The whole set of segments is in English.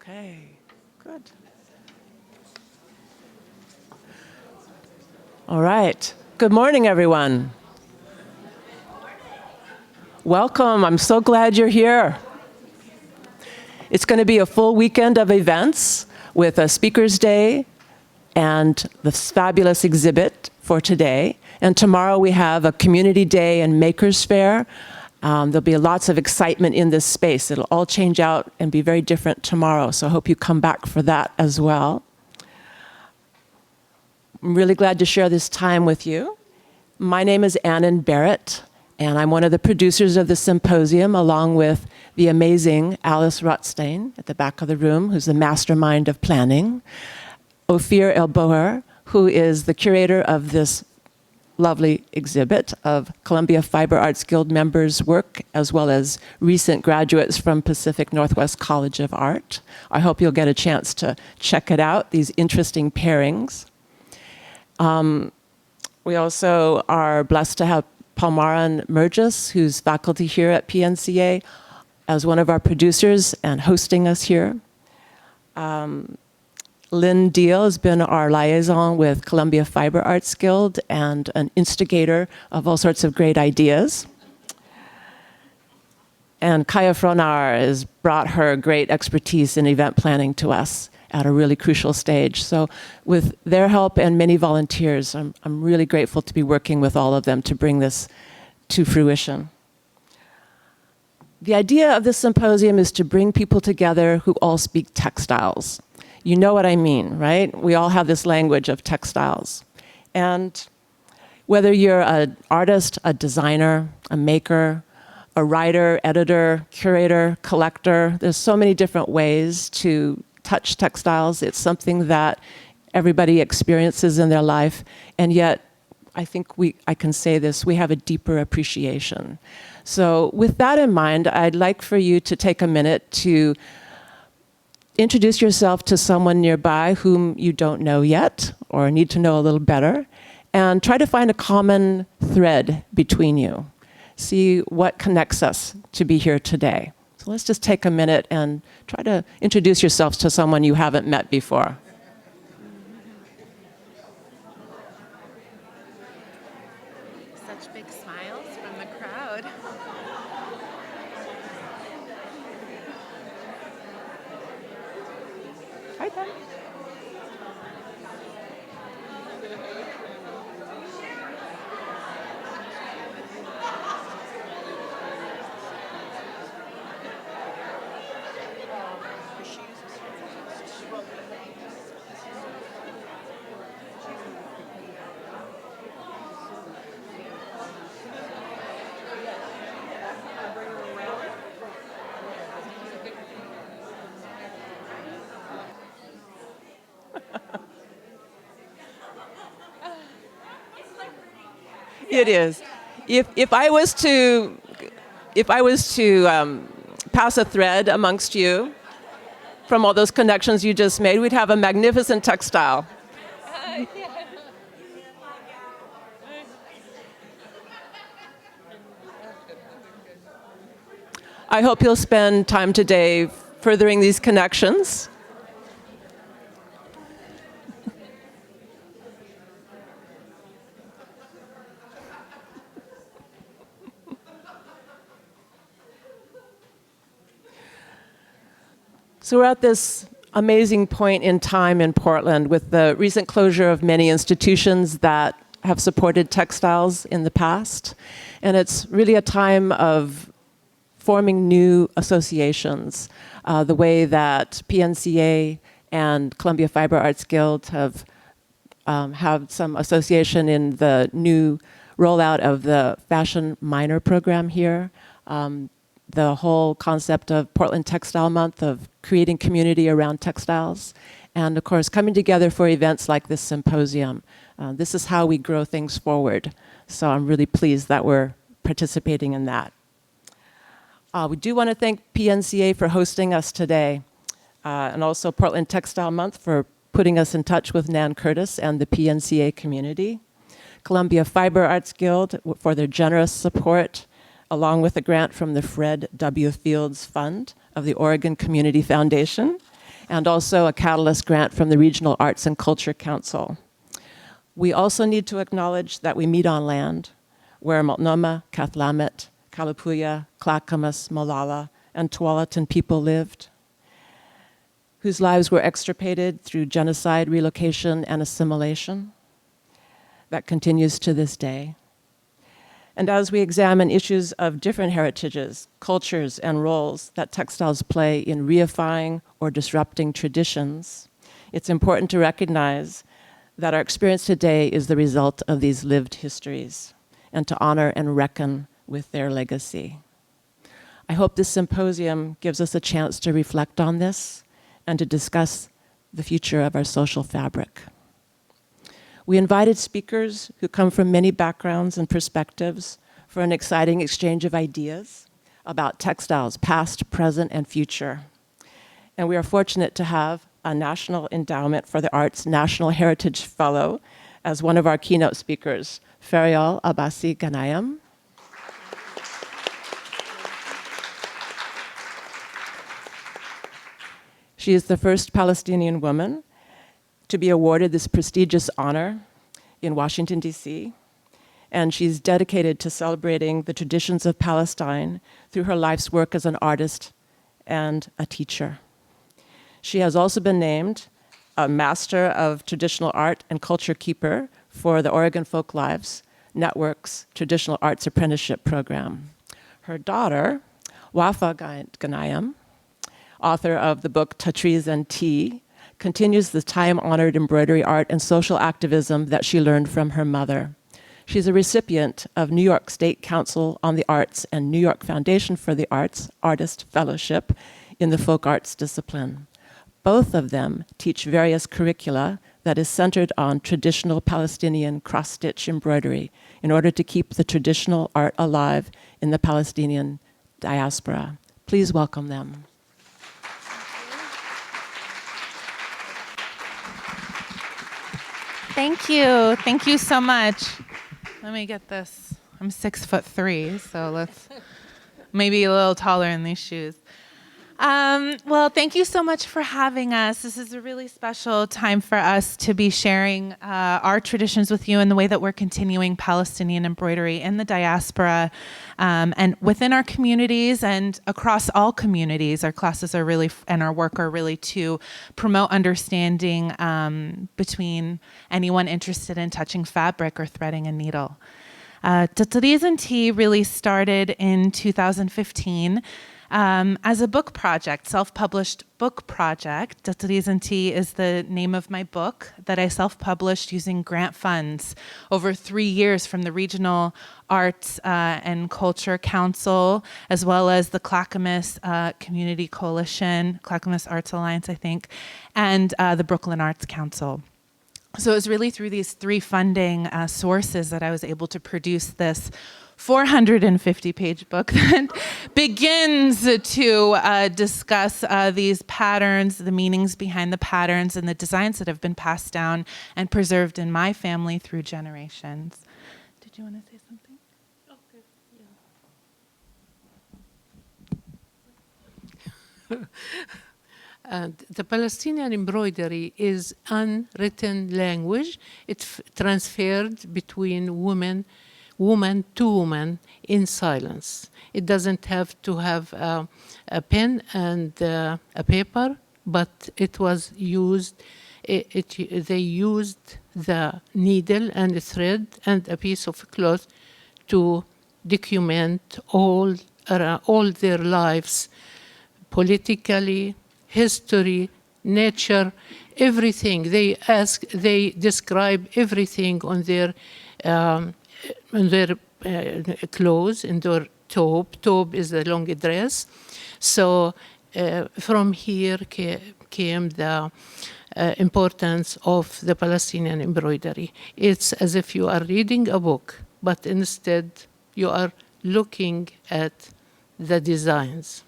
Okay, good. All right. Good morning, everyone. Welcome. I'm so glad you're here. It's going to be a full weekend of events with a speaker's day and this fabulous exhibit for today. And tomorrow we have a community day and makers fair. There'll be lots of excitement in this space. It'll all change out and be very different tomorrow. So I hope you come back for that as well. I'm really glad to share this time with you. My name is Annan Barrett, and I'm one of the producers of the symposium, along with the amazing Alice Rothstein at the back of the room, who's the mastermind of planning, Ophir El-Boher, who is the curator of this lovely exhibit of Columbia Fiber Arts Guild members' work, as well as recent graduates from Pacific Northwest College of Art. I hope you'll get a chance to check it out, these interesting pairings. We also are blessed to have Palmaran Mergis, who's faculty here at PNCA, as one of our producers and hosting us here. Lynn Deal has been our liaison with Columbia Fiber Arts Guild and an instigator of all sorts of great ideas. And Kaya Fronar has brought her great expertise in event planning to us at a really crucial stage. So with their help and many volunteers, I'm really grateful to be working with all of them to bring this to fruition. The idea of this symposium is to bring people together who all speak textiles. You know what I mean, right? We all have this language of textiles. And whether you're an artist, a designer, a maker, a writer, editor, curator, collector, there's so many different ways to touch textiles. It's something that everybody experiences in their life, and yet I think I can say this, we have a deeper appreciation. So with that in mind, I'd like for you to take a minute to introduce yourself to someone nearby whom you don't know yet or need to know a little better, and try to find a common thread between you. See what connects us to be here today. So let's just take a minute and try to introduce yourselves to someone you haven't met before. Such big smiles from the crowd. Hi there. It is. If I was to pass a thread amongst you from all those connections you just made, we'd have a magnificent textile. I hope you'll spend time today furthering these connections. So we're at this amazing point in time in Portland with the recent closure of many institutions that have supported textiles in the past. And it's really a time of forming new associations. The way that PNCA and Columbia Fiber Arts Guild have some association in the new rollout of the Fashion Minor program here. The whole concept of Portland Textile Month, of creating community around textiles, and of course coming together for events like this symposium. This is how we grow things forward. So I'm really pleased that we're participating in that. We do want to thank PNCA for hosting us today, and also Portland Textile Month for putting us in touch with Nan Curtis and the PNCA community. Columbia Fiber Arts Guild for their generous support, along with a grant from the Fred W. Fields Fund of the Oregon Community Foundation, and also a Catalyst grant from the Regional Arts and Culture Council. We also need to acknowledge that we meet on land, where Multnomah, Cathlamet, Kalapuya, Clackamas, Molalla, and Tualatin people lived, whose lives were extirpated through genocide, relocation, and assimilation. That continues to this day. And as we examine issues of different heritages, cultures, and roles that textiles play in reifying or disrupting traditions, it's important to recognize that our experience today is the result of these lived histories, and to honor and reckon with their legacy. I hope this symposium gives us a chance to reflect on this and to discuss the future of our social fabric. We invited speakers who come from many backgrounds and perspectives for an exciting exchange of ideas about textiles, past, present, and future. And we are fortunate to have a National Endowment for the Arts National Heritage Fellow as one of our keynote speakers, Feryal Abbasi-Ghnaim. She is the first Palestinian woman to be awarded this prestigious honor in Washington, D.C., and she's dedicated to celebrating the traditions of Palestine through her life's work as an artist and a teacher. She has also been named a Master of Traditional Art and Culture Keeper for the Oregon Folk Lives Network's Traditional Arts Apprenticeship Program. Her daughter, Wafa Ghnaim, author of the book Tatreez and Tea, continues the time-honored embroidery art and social activism that she learned from her mother. She's a recipient of New York State Council on the Arts and New York Foundation for the Arts Artist Fellowship in the Folk Arts discipline. Both of them teach various curricula that is centered on traditional Palestinian cross-stitch embroidery in order to keep the traditional art alive in the Palestinian diaspora. Please welcome them. Thank you. Thank you so much. Let me get this. I'm 6'3", so let's maybe a little taller in these shoes. Well, thank you so much for having us. This is a really special time for us to be sharing our traditions with you and the way that we're continuing Palestinian embroidery in the diaspora and within our communities and across all communities. Our classes are really, and our work are really to promote understanding between anyone interested in touching fabric or threading a needle. Tatreez and Tea really started in 2015 as a book project, self-published book project. Tatreez and Tea is the name of my book that I self-published using grant funds over 3 years from the Regional Arts and Culture Council, as well as the Clackamas Community Coalition, Clackamas Arts Alliance, I think, and the Brooklyn Arts Council. So it was really through these three funding sources that I was able to produce this 450-page book that begins to discuss these patterns, the meanings behind the patterns, and the designs that have been passed down and preserved in my family through generations. Did you want to say something? Okay. And the Palestinian embroidery is unwritten language. It's transferred between woman to woman in silence. It doesn't have to have a pen and a paper, but it was used. They used the needle and the thread and a piece of cloth to document all their lives, politically, history, nature, everything. They describe everything on their clothes, in their tobe. Tobe is the long dress. So from here came the importance of the Palestinian embroidery. It's as if you are reading a book, but instead you are looking at the designs.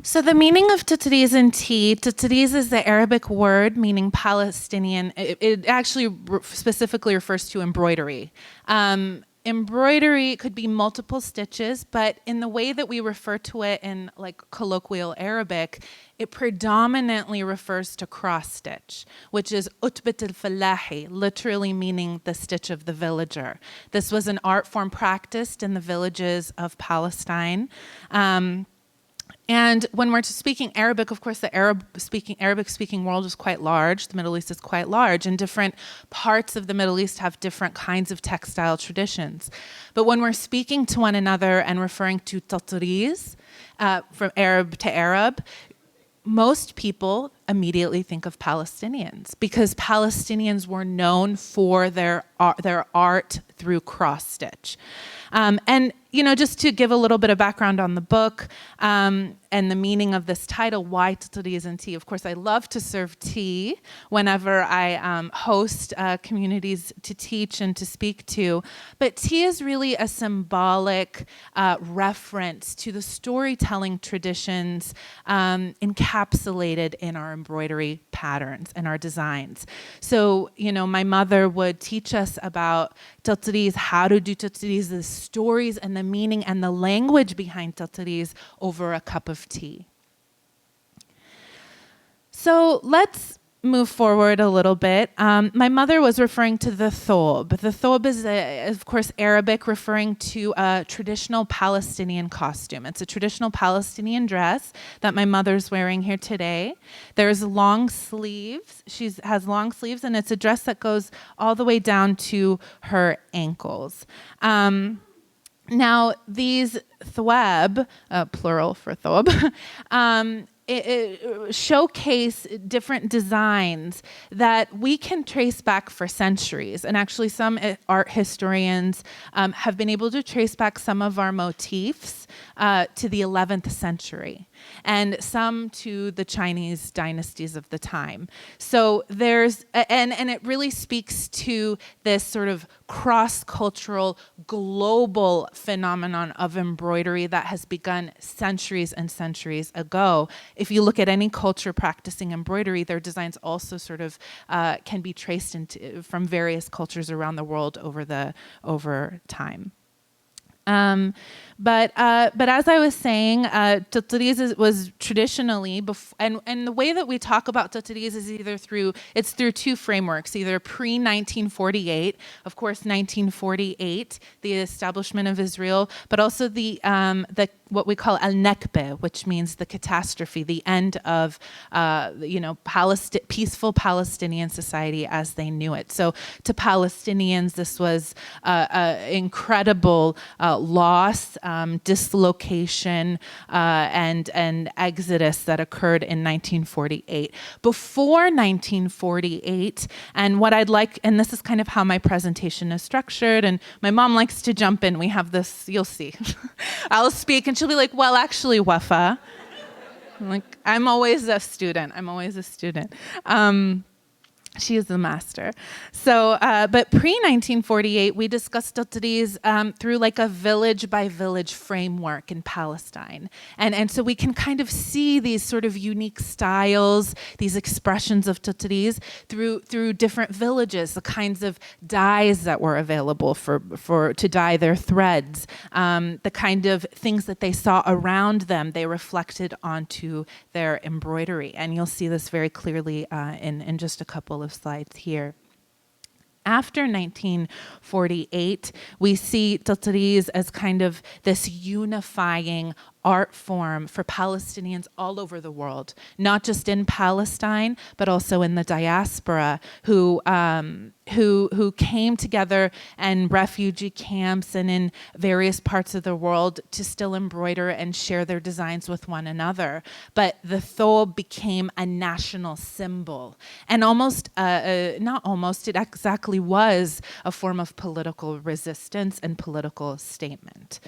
So the meaning of Tatreez and Tea, Tatreez is the Arabic word meaning Palestinian. It actually specifically refers to embroidery. embroidery could be multiple stitches, but in the way that we refer to it in like colloquial Arabic, it predominantly refers to cross stitch, which is utbat al-fallahi, literally meaning the stitch of the villager. This was an art form practiced in the villages of Palestine. And when we're speaking Arabic, of course, the Arabic-speaking world is quite large. The Middle East is quite large, and different parts of the Middle East have different kinds of textile traditions. But when we're speaking to one another and referring to tatariz, from Arab to Arab, most people immediately think of Palestinians because Palestinians were known for their art through cross stitch. And just to give a little bit of background on the book and the meaning of this title, why tatariz and tea? Of course, I love to serve tea whenever I host communities to teach and to speak to. But tea is really a symbolic reference to the storytelling traditions encapsulated in our embroidery patterns and our designs. So, my mother would teach us about tatariz, how to do tatariz, the stories and the meaning and the language behind tatariz over a cup of tea. So let's move forward a little bit. My mother was referring to the thob. The thob is, of course, Arabic, referring to a traditional Palestinian costume. It's a traditional Palestinian dress that my mother's wearing here today. There's long sleeves. She has long sleeves, and it's a dress that goes all the way down to her ankles. Now, these thwab, plural for thob, it showcase different designs that we can trace back for centuries. And actually some art historians have been able to trace back some of our motifs to the 11th century and some to the Chinese dynasties of the time. So there's, and it really speaks to this sort of cross-cultural, global phenomenon of embroidery that has begun centuries and centuries ago. If you look at any culture practicing embroidery, their designs also sort of can be traced from various cultures around the world over time. But as I was saying, tatariz was traditionally, and the way that we talk about tatariz is through two frameworks, either pre-1948, of course 1948, the establishment of Israel, but also the what we call al-Nakba, which means the catastrophe, the end of peaceful Palestinian society as they knew it. So to Palestinians, this was incredible loss, dislocation, and exodus that occurred in 1948. Before 1948, and what I'd like, and this is kind of how my presentation is structured, and my mom likes to jump in. We have this, you'll see. I'll speak, and she'll be like, well, actually, Wafa. I'm always a student. She is the master. So, but pre-1948, we discussed tatariz through like a village by village framework in Palestine. And so we can kind of see these sort of unique styles, these expressions of tatariz through different villages, the kinds of dyes that were available to dye their threads, the kind of things that they saw around them, they reflected onto their embroidery. And you'll see this very clearly in just a couple of slides here. After 1948, we see tatariz as kind of this unifying art form for Palestinians all over the world, not just in Palestine, but also in the diaspora who came together in refugee camps and in various parts of the world to still embroider and share their designs with one another. But the thob became a national symbol, and it exactly was a form of political resistance and political statement.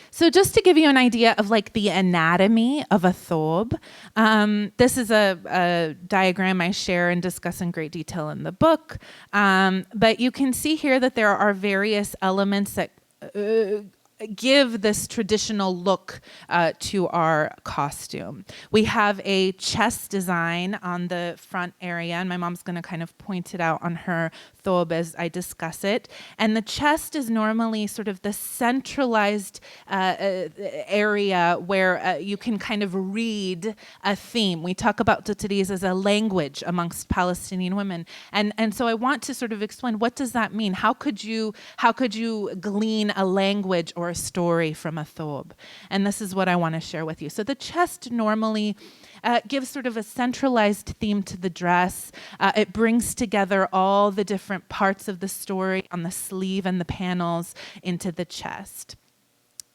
So just to give you an idea of like the anatomy of a thob, this is a diagram I share and discuss in great detail in the book. But you can see here that there are various elements that give this traditional look to our costume. We have a chest design on the front area, and my mom's going to kind of point it out on her thobe as I discuss it. And the chest is normally sort of the centralized area where you can kind of read a theme. We talk about tataris as a language amongst Palestinian women, and so I want to sort of explain, what does that mean? How could you glean a language or a story from a thobe? And this is what I want to share with you. So the chest normally gives sort of a centralized theme to the dress. It brings together all the different parts of the story on the sleeve and the panels into the chest.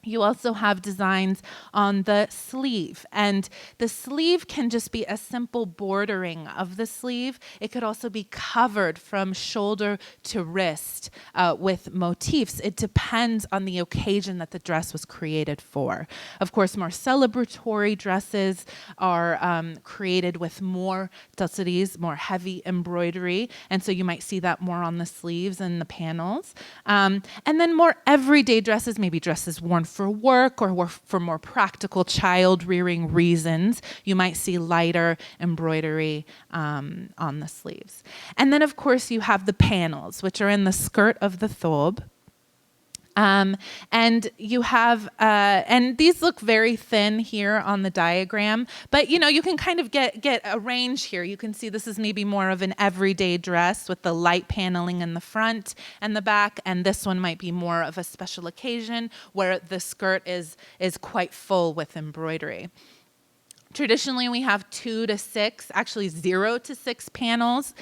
You also have designs on the sleeve, and the sleeve can just be a simple bordering of the sleeve. It could also be covered from shoulder to wrist with motifs. It depends on the occasion that the dress was created for. Of course, more celebratory dresses are created with more tataris, more heavy embroidery, and so you might see that more on the sleeves and the panels. And then more everyday dresses, maybe dresses worn for work or for more practical child rearing reasons, you might see lighter embroidery on the sleeves. And then of course you have the panels, which are in the skirt of the thobe. And you have, and these look very thin here on the diagram, but you can kind of get a range here. You can see this is maybe more of an everyday dress with the light paneling in the front and the back, and this one might be more of a special occasion where the skirt is quite full with embroidery. Traditionally, we have 2 to 6, actually 0 to 6 panels.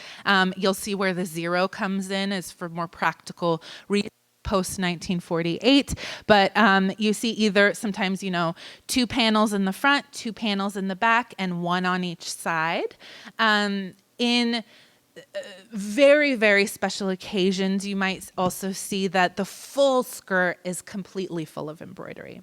You'll see where the 0 comes in is for more practical reasons. Post-1948, but you see either sometimes, 2 panels in the front, 2 panels in the back, and 1 on each side. In very, very special occasions, you might also see that the full skirt is completely full of embroidery.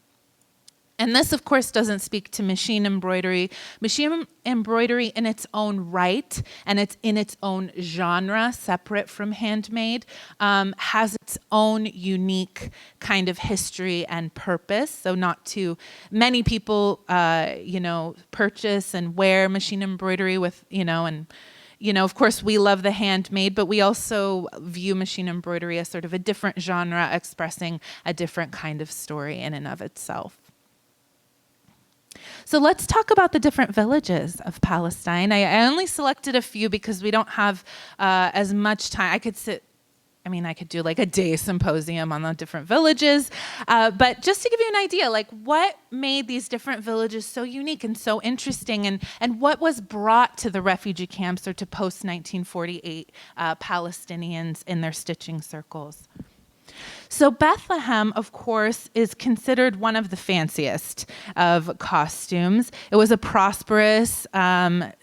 And this, of course, doesn't speak to machine embroidery. Machine embroidery in its own right, and it's in its own genre, separate from handmade, has its own unique kind of history and purpose. So not too many people, purchase and wear machine embroidery with, of course, we love the handmade, but we also view machine embroidery as sort of a different genre expressing a different kind of story in and of itself. So let's talk about the different villages of Palestine. I only selected a few because we don't have as much time. I could do like a day symposium on the different villages. But just to give you an idea, like what made these different villages so unique and so interesting, and what was brought to the refugee camps or to post-1948 Palestinians in their stitching circles. So Bethlehem, of course, is considered one of the fanciest of costumes. It was a prosperous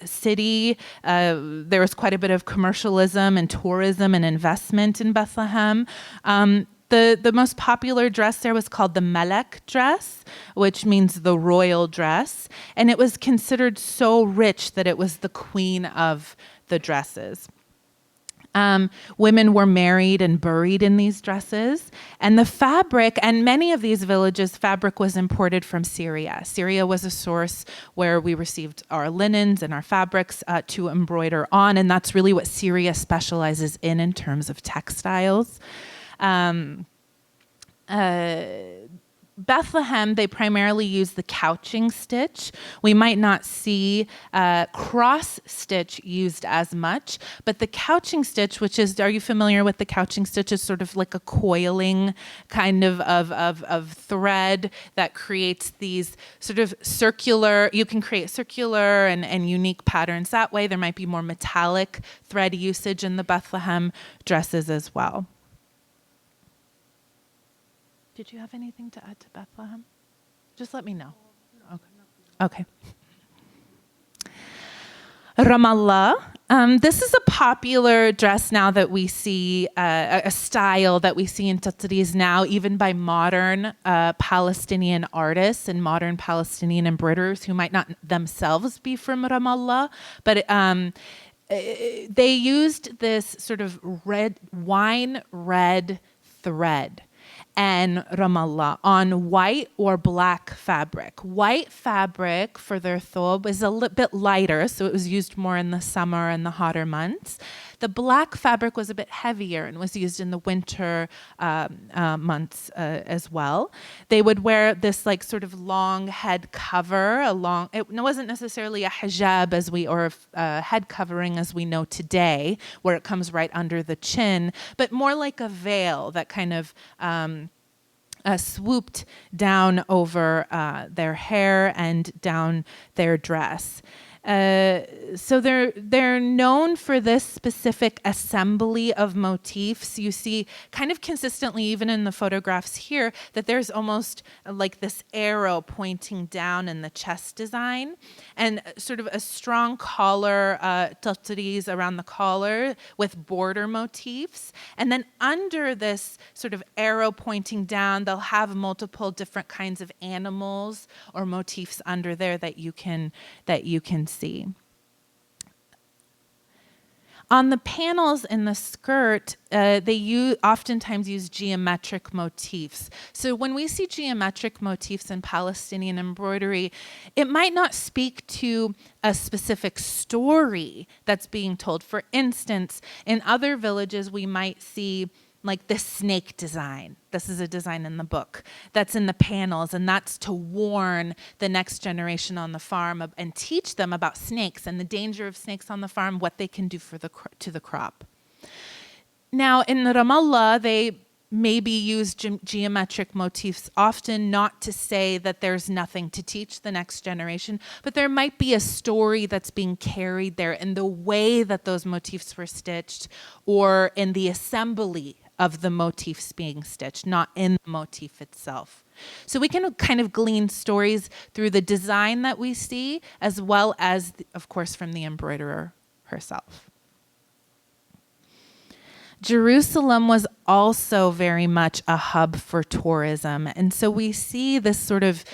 city. There was quite a bit of commercialism and tourism and investment in Bethlehem. The most popular dress there was called the Melek dress, which means the royal dress. And it was considered so rich that it was the queen of the dresses. Women were married and buried in these dresses. And the fabric, and many of these villages, fabric was imported from Syria. Syria was a source where we received our linens and our fabrics to embroider on, and that's really what Syria specializes in terms of textiles. Bethlehem, they primarily use the couching stitch. We might not see cross stitch used as much, but the couching stitch, which is, are you familiar with the couching stitch? Is sort of like a coiling kind of thread that creates these sort of circular, you can create circular and unique patterns that way. There might be more metallic thread usage in the Bethlehem dresses as well. Did you have anything to add to Bethlehem? Just let me know. Okay. Ramallah. This is a popular dress now that we see, a style that we see in tataris now, even by modern Palestinian artists and modern Palestinian embroiderers who might not themselves be from Ramallah, but they used this sort of wine red thread. and Ramallah on white or black fabric. White fabric for their thob is a little bit lighter, so it was used more in the summer and the hotter months. The black fabric was a bit heavier and was used in the winter months as well. They would wear this like sort of long head cover, it wasn't necessarily a hijab or a head covering as we know today, where it comes right under the chin, but more like a veil that kind of swooped down over their hair and down their dress. So they're known for this specific assembly of motifs. You see kind of consistently, even in the photographs here, that there's almost like this arrow pointing down in the chest design, and sort of a strong collar, tatris around the collar with border motifs. And then under this sort of arrow pointing down, they'll have multiple different kinds of animals or motifs under there that you can see. On the panels in the skirt, they oftentimes use geometric motifs. So when we see geometric motifs in Palestinian embroidery, it might not speak to a specific story that's being told. For instance, in other villages, we might see like this snake design. This is a design in the book that's in the panels, and that's to warn the next generation on the farm and teach them about snakes and the danger of snakes on the farm, what they can do to the crop. Now, in Ramallah, they maybe use geometric motifs, often not to say that there's nothing to teach the next generation, but there might be a story that's being carried there in the way that those motifs were stitched, or in the assembly of the motifs being stitched, not in the motif itself. So we can kind of glean stories through the design that we see, as well as, of course, from the embroiderer herself. Jerusalem was also very much a hub for tourism. And so we see this sort of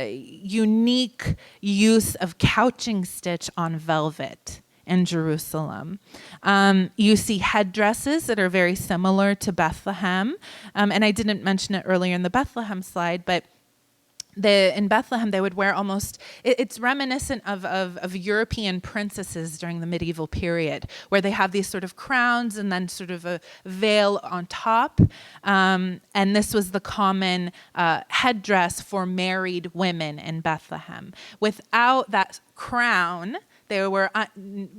unique use of couching stitch on velvet in Jerusalem. You see headdresses that are very similar to Bethlehem. And I didn't mention it earlier in the Bethlehem slide, but in Bethlehem, they would wear it's reminiscent of European princesses during the medieval period, where they have these sort of crowns and then sort of a veil on top. And this was the common headdress for married women in Bethlehem. Without that crown, they were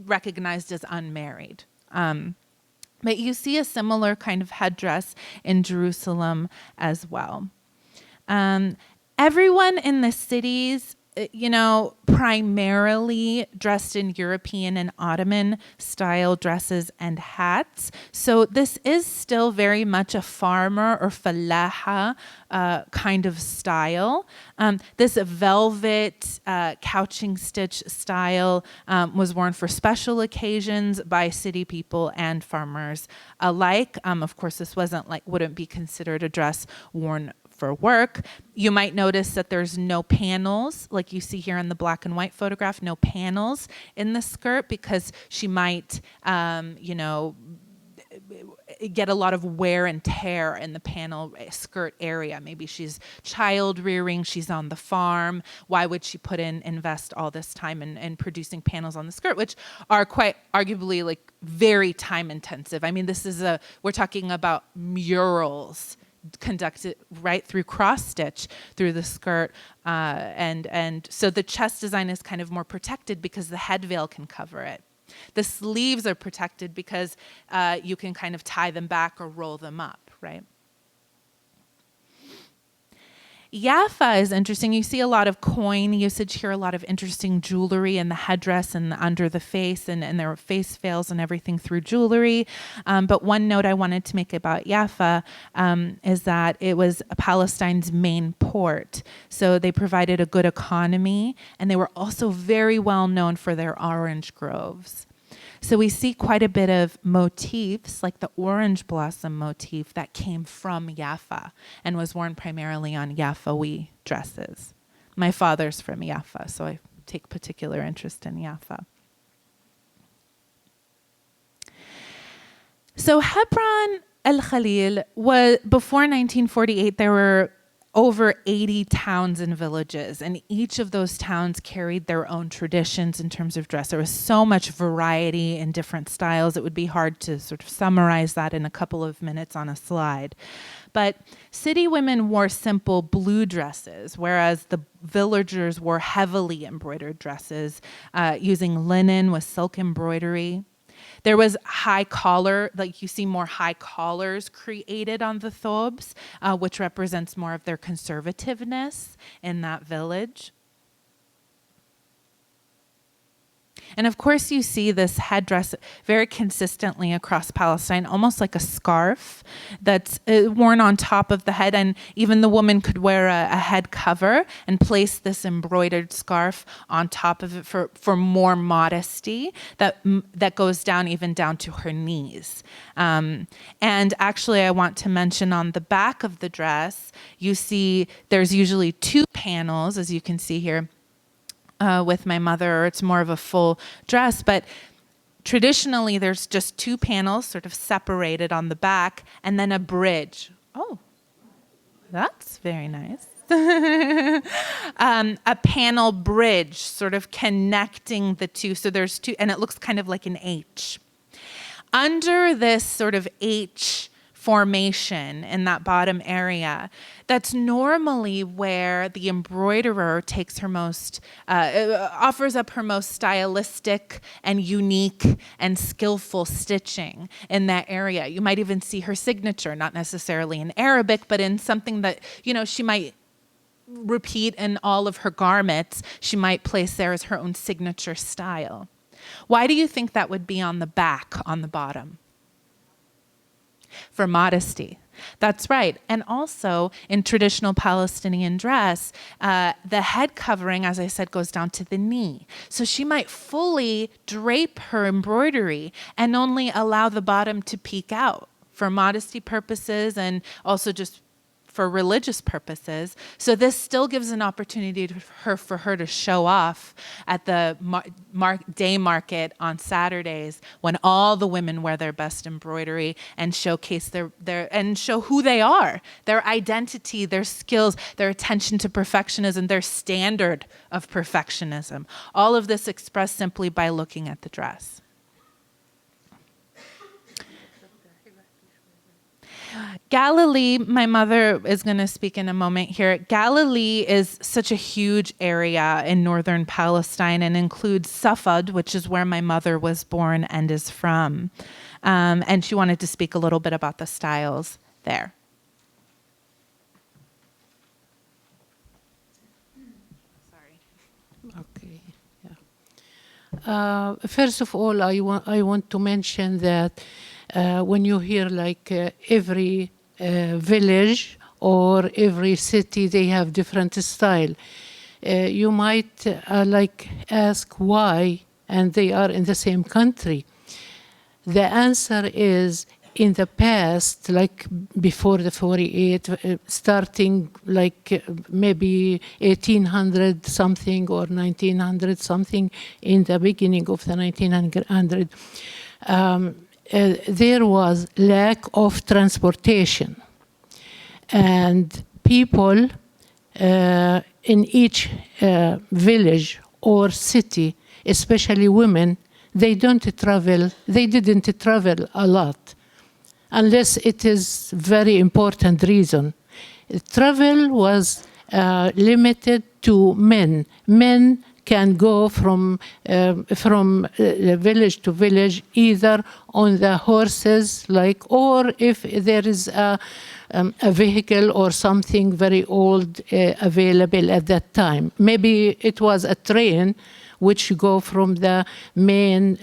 recognized as unmarried. But you see a similar kind of headdress in Jerusalem as well. Everyone in the cities, primarily dressed in European and Ottoman style dresses and hats. So this is still very much a farmer or fallaha kind of style. This velvet couching stitch style was worn for special occasions by city people and farmers alike. Of course, this wouldn't be considered a dress worn for work. You might notice that there's no panels, like you see here in the black and white photograph, no panels in the skirt, because she might, get a lot of wear and tear in the panel skirt area. Maybe she's child rearing, she's on the farm. Why would she invest all this time in producing panels on the skirt, which are quite arguably very time intensive. I mean, we're talking about murals conducted right through cross stitch through the skirt, and so the chest design is kind of more protected because the head veil can cover it. The sleeves are protected because you can kind of tie them back or roll them up, right? Wafa is interesting. You see a lot of coin usage here, a lot of interesting jewelry in the headdress and under the face, and there were face veils and everything through jewelry. But one note I wanted to make about Wafa is that it was Palestine's main port. So they provided a good economy, and they were also very well known for their orange groves. So we see quite a bit of motifs, like the orange blossom motif that came from Wafa and was worn primarily on Wafawi dresses. My father's from Wafa, so I take particular interest in Wafa. So Hebron El Khalil was, before 1948, there were over 80 towns and villages, and each of those towns carried their own traditions in terms of dress. There was so much variety in different styles, it would be hard to sort of summarize that in a couple of minutes on a slide. But city women wore simple blue dresses, whereas the villagers wore heavily embroidered dresses using linen with silk embroidery. There was high collar, like you see more high collars created on the thobes, which represents more of their conservativeness in that village. And of course, you see this headdress very consistently across Palestine, almost like a scarf that's worn on top of the head. And even the woman could wear a head cover and place this embroidered scarf on top of it for more modesty that goes down even down to her knees. And actually, I want to mention on the back of the dress, you see there's usually 2 panels, as you can see here. With my mother, or it's more of a full dress, but traditionally there's just 2 panels sort of separated on the back and then a bridge. Oh, that's very nice. A panel bridge sort of connecting the 2. So there's 2, and it looks kind of like an H. Under this sort of H formation in that bottom area, that's normally where the embroiderer takes her most, offers up her most stylistic and unique and skillful stitching in that area. You might even see her signature, not necessarily in Arabic, but in something that, she might repeat in all of her garments. She might place there as her own signature style. Why do you think that would be on the back, on the bottom? For modesty. That's right. And also in traditional Palestinian dress, the head covering, as I said, goes down to the knee. So she might fully drape her embroidery and only allow the bottom to peek out for modesty purposes and also just for religious purposes. So this still gives an opportunity for her to show off at the day market on Saturdays when all the women wear their best embroidery and showcase their and show who they are, their identity, their skills, their attention to perfectionism, their standard of perfectionism. All of this expressed simply by looking at the dress. Galilee, my mother is going to speak in a moment here. Galilee is such a huge area in northern Palestine and includes Safad, which is where my mother was born and is from. And she wanted to speak a little bit about the styles there. Sorry. Okay. Yeah. First of all, I want to mention that when you hear every village or every city, they have different style. You might ask why, and they are in the same country. The answer is in the past, before the 48, starting maybe 1800 something or 1900 something, in the beginning of the 1900, there was lack of transportation, and people in each village or city, especially women, they didn't travel a lot unless it is very important reason. Travel was limited to men. Men can go from village to village, either on the horses, or if there is a vehicle or something very old available at that time. Maybe it was a train which go from the main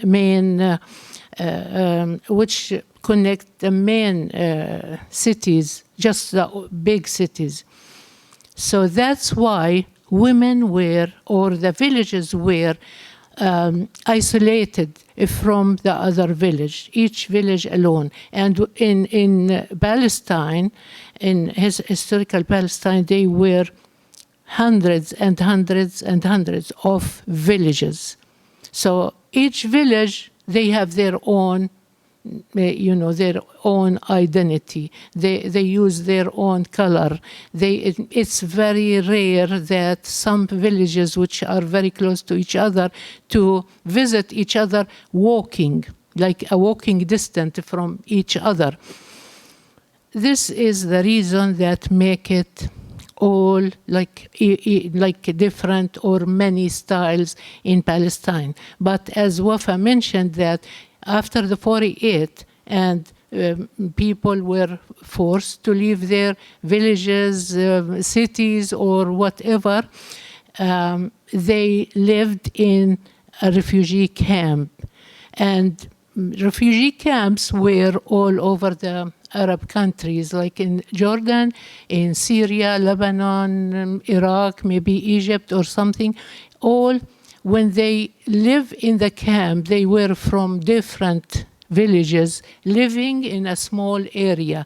which connect the main cities, just the big cities. So that's why women were, or the villages were, isolated from the other village, each village alone. And in Palestine, in historical Palestine, they were hundreds and hundreds and hundreds of villages. So each village, they have their own their own identity. They use their own color. It's very rare that some villages which are very close to each other to visit each other walking, like a walking distance from each other. This is the reason that make it all like different or many styles in Palestine. But as Wafa mentioned, that after the 48 and people were forced to leave their villages, cities, or whatever, they lived in a refugee camp. And refugee camps were all over the Arab countries, like in Jordan, in Syria, Lebanon, Iraq, maybe Egypt or something. All, when they live in the camp, they were from different villages living in a small area.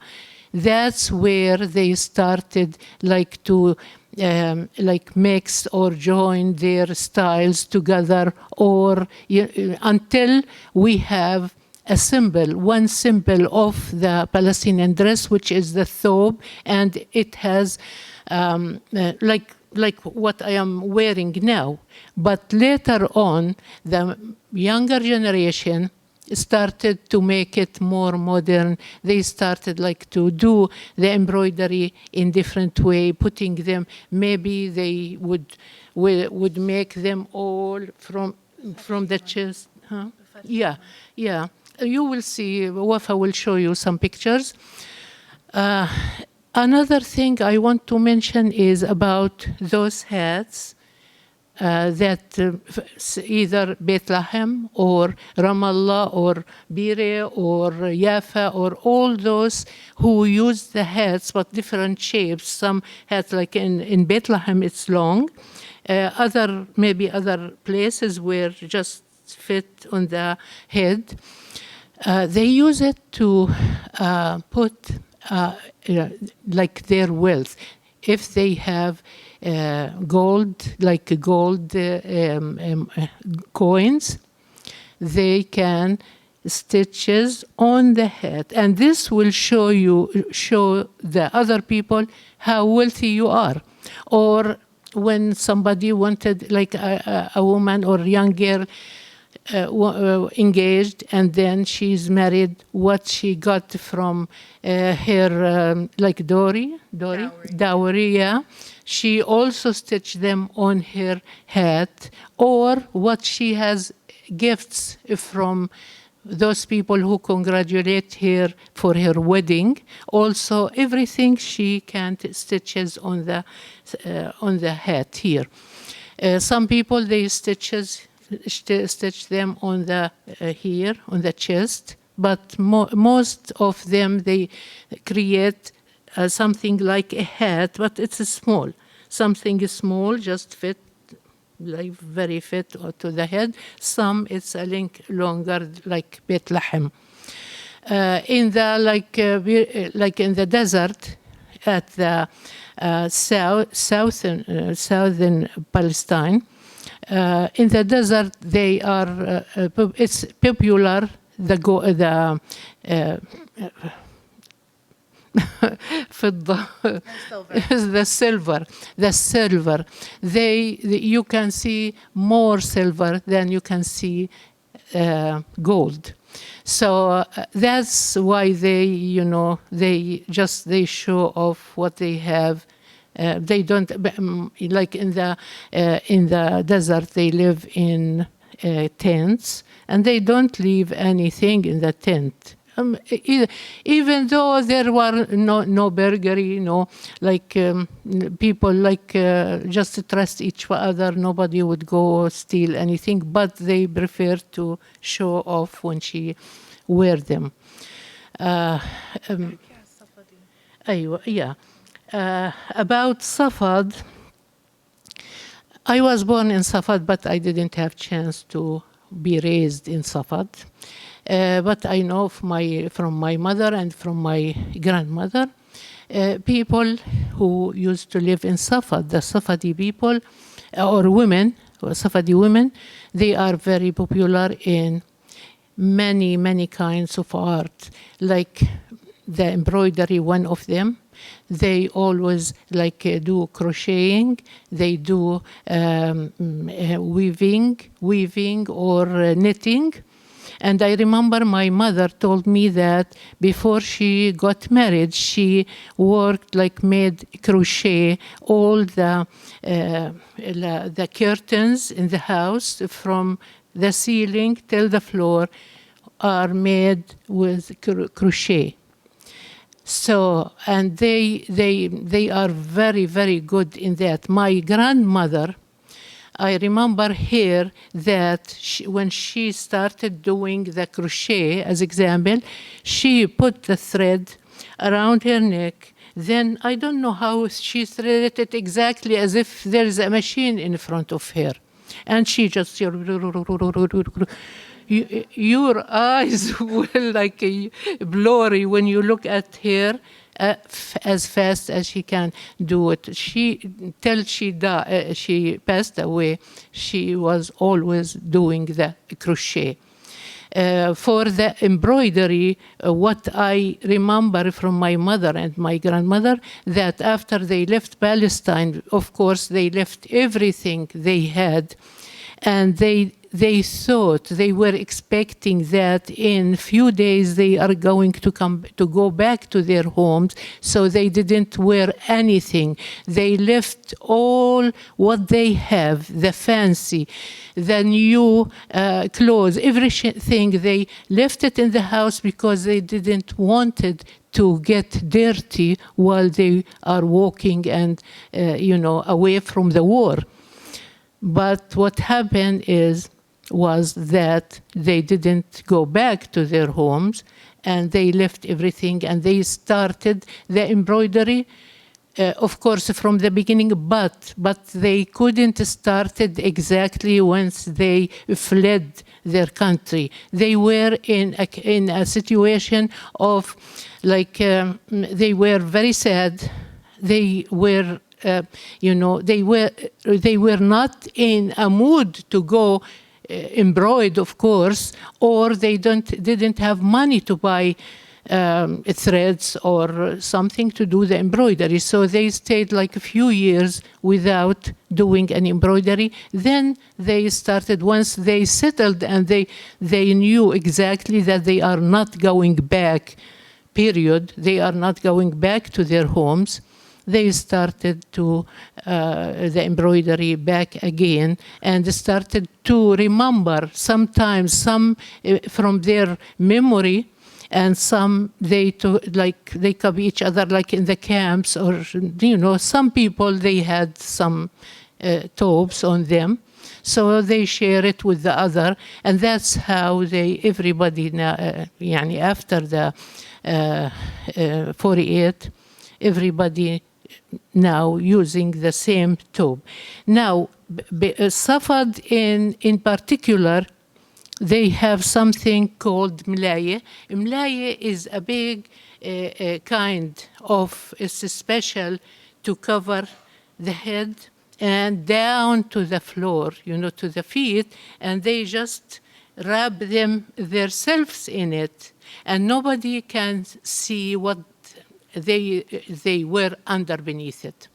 That's where they started like to like mix or join their styles together, or until we have a symbol, one symbol of the Palestinian dress, which is the thobe, and it has like what I am wearing now. But later on, the younger generation started to make it more modern. They started like to do the embroidery in different way, putting them, maybe they would make them all from the chest. Huh? Yeah. You will see, Wafa will show you some pictures. Another thing I want to mention is about those hats that either Bethlehem or Ramallah or Bire or Yafa or all those who use the hats but different shapes. Some hats like in Bethlehem it's long. Maybe other places where just fit on the head. They use it to put like their wealth. If they have gold, like gold coins, they can stitches on the head, and this will show the other people how wealthy you are. Or when somebody wanted, like a woman or young girl engaged and then she's married, what she got from her like dowry, yeah. She also stitched them on her hat, or what she has gifts from those people who congratulate her for her wedding. Also, everything she can stitches on the hat here. Some people they stitch them on the here on the chest, but most of them they create something like a hat, but it's small. Something is small, just fit, like very fit to the head. Some it's a link longer, like Bethlehem. In the like in the desert, at the southern Palestine. In the desert, they are. It's popular. The silver. You can see more silver than you can see gold. So that's why they show off what they have. They don't like in the desert. They live in tents, and they don't leave anything in the tent. Even though there were no burglary, people just trust each other. Nobody would go steal anything, but they prefer to show off when she wear them. About Safad, I was born in Safad, but I didn't have chance to be raised in Safad. But I know from my mother and from my grandmother, people who used to live in Safad, the Safadi people, or women, Safadi women, they are very popular in many kinds of art, like the embroidery, one of them. They always do crocheting, they do weaving or knitting. And I remember my mother told me that before she got married, she worked made crochet all the curtains in the house from the ceiling till the floor are made with crochet. So, and they are very good in that. My grandmother, I remember her that when she started doing the crochet, as example, she put the thread around her neck. Then I don't know how she threaded it exactly, as if there is a machine in front of her. And she just, your eyes will blurry when you look at her as fast as she can do it. Till she passed away, she was always doing the crochet. For the embroidery, what I remember from my mother and my grandmother, that after they left Palestine, of course, they left everything they had, and they thought, they were expecting that in few days they are going to go back to their homes, so they didn't wear anything. They left all what they have, the fancy, the new clothes, everything. They left it in the house because they didn't want it to get dirty while they are walking and away from the war. But what happened was that they didn't go back to their homes, and they left everything, and they started the embroidery, of course, from the beginning, but they couldn't start it exactly once they fled their country. They were in a situation of they were very sad. They were they were not in a mood to go embroidered, of course, or they didn't have money to buy threads or something to do the embroidery. So they stayed a few years without doing an embroidery. Then they started, once they settled and they knew exactly that they are not going back, period, they are not going back to their homes. They started to the embroidery back again, and started to remember sometimes some from their memory, and some they copy each other, in the camps, or some people they had some taubes on them, so they share it with the other, and that's how everybody now, after the 48, everybody now using the same tube. Now, Safad in particular, they have something called mlaye. Mlaye is a big kind of, it's special to cover the head and down to the floor, to the feet, and they just wrap themselves in it, and nobody can see what they were beneath it.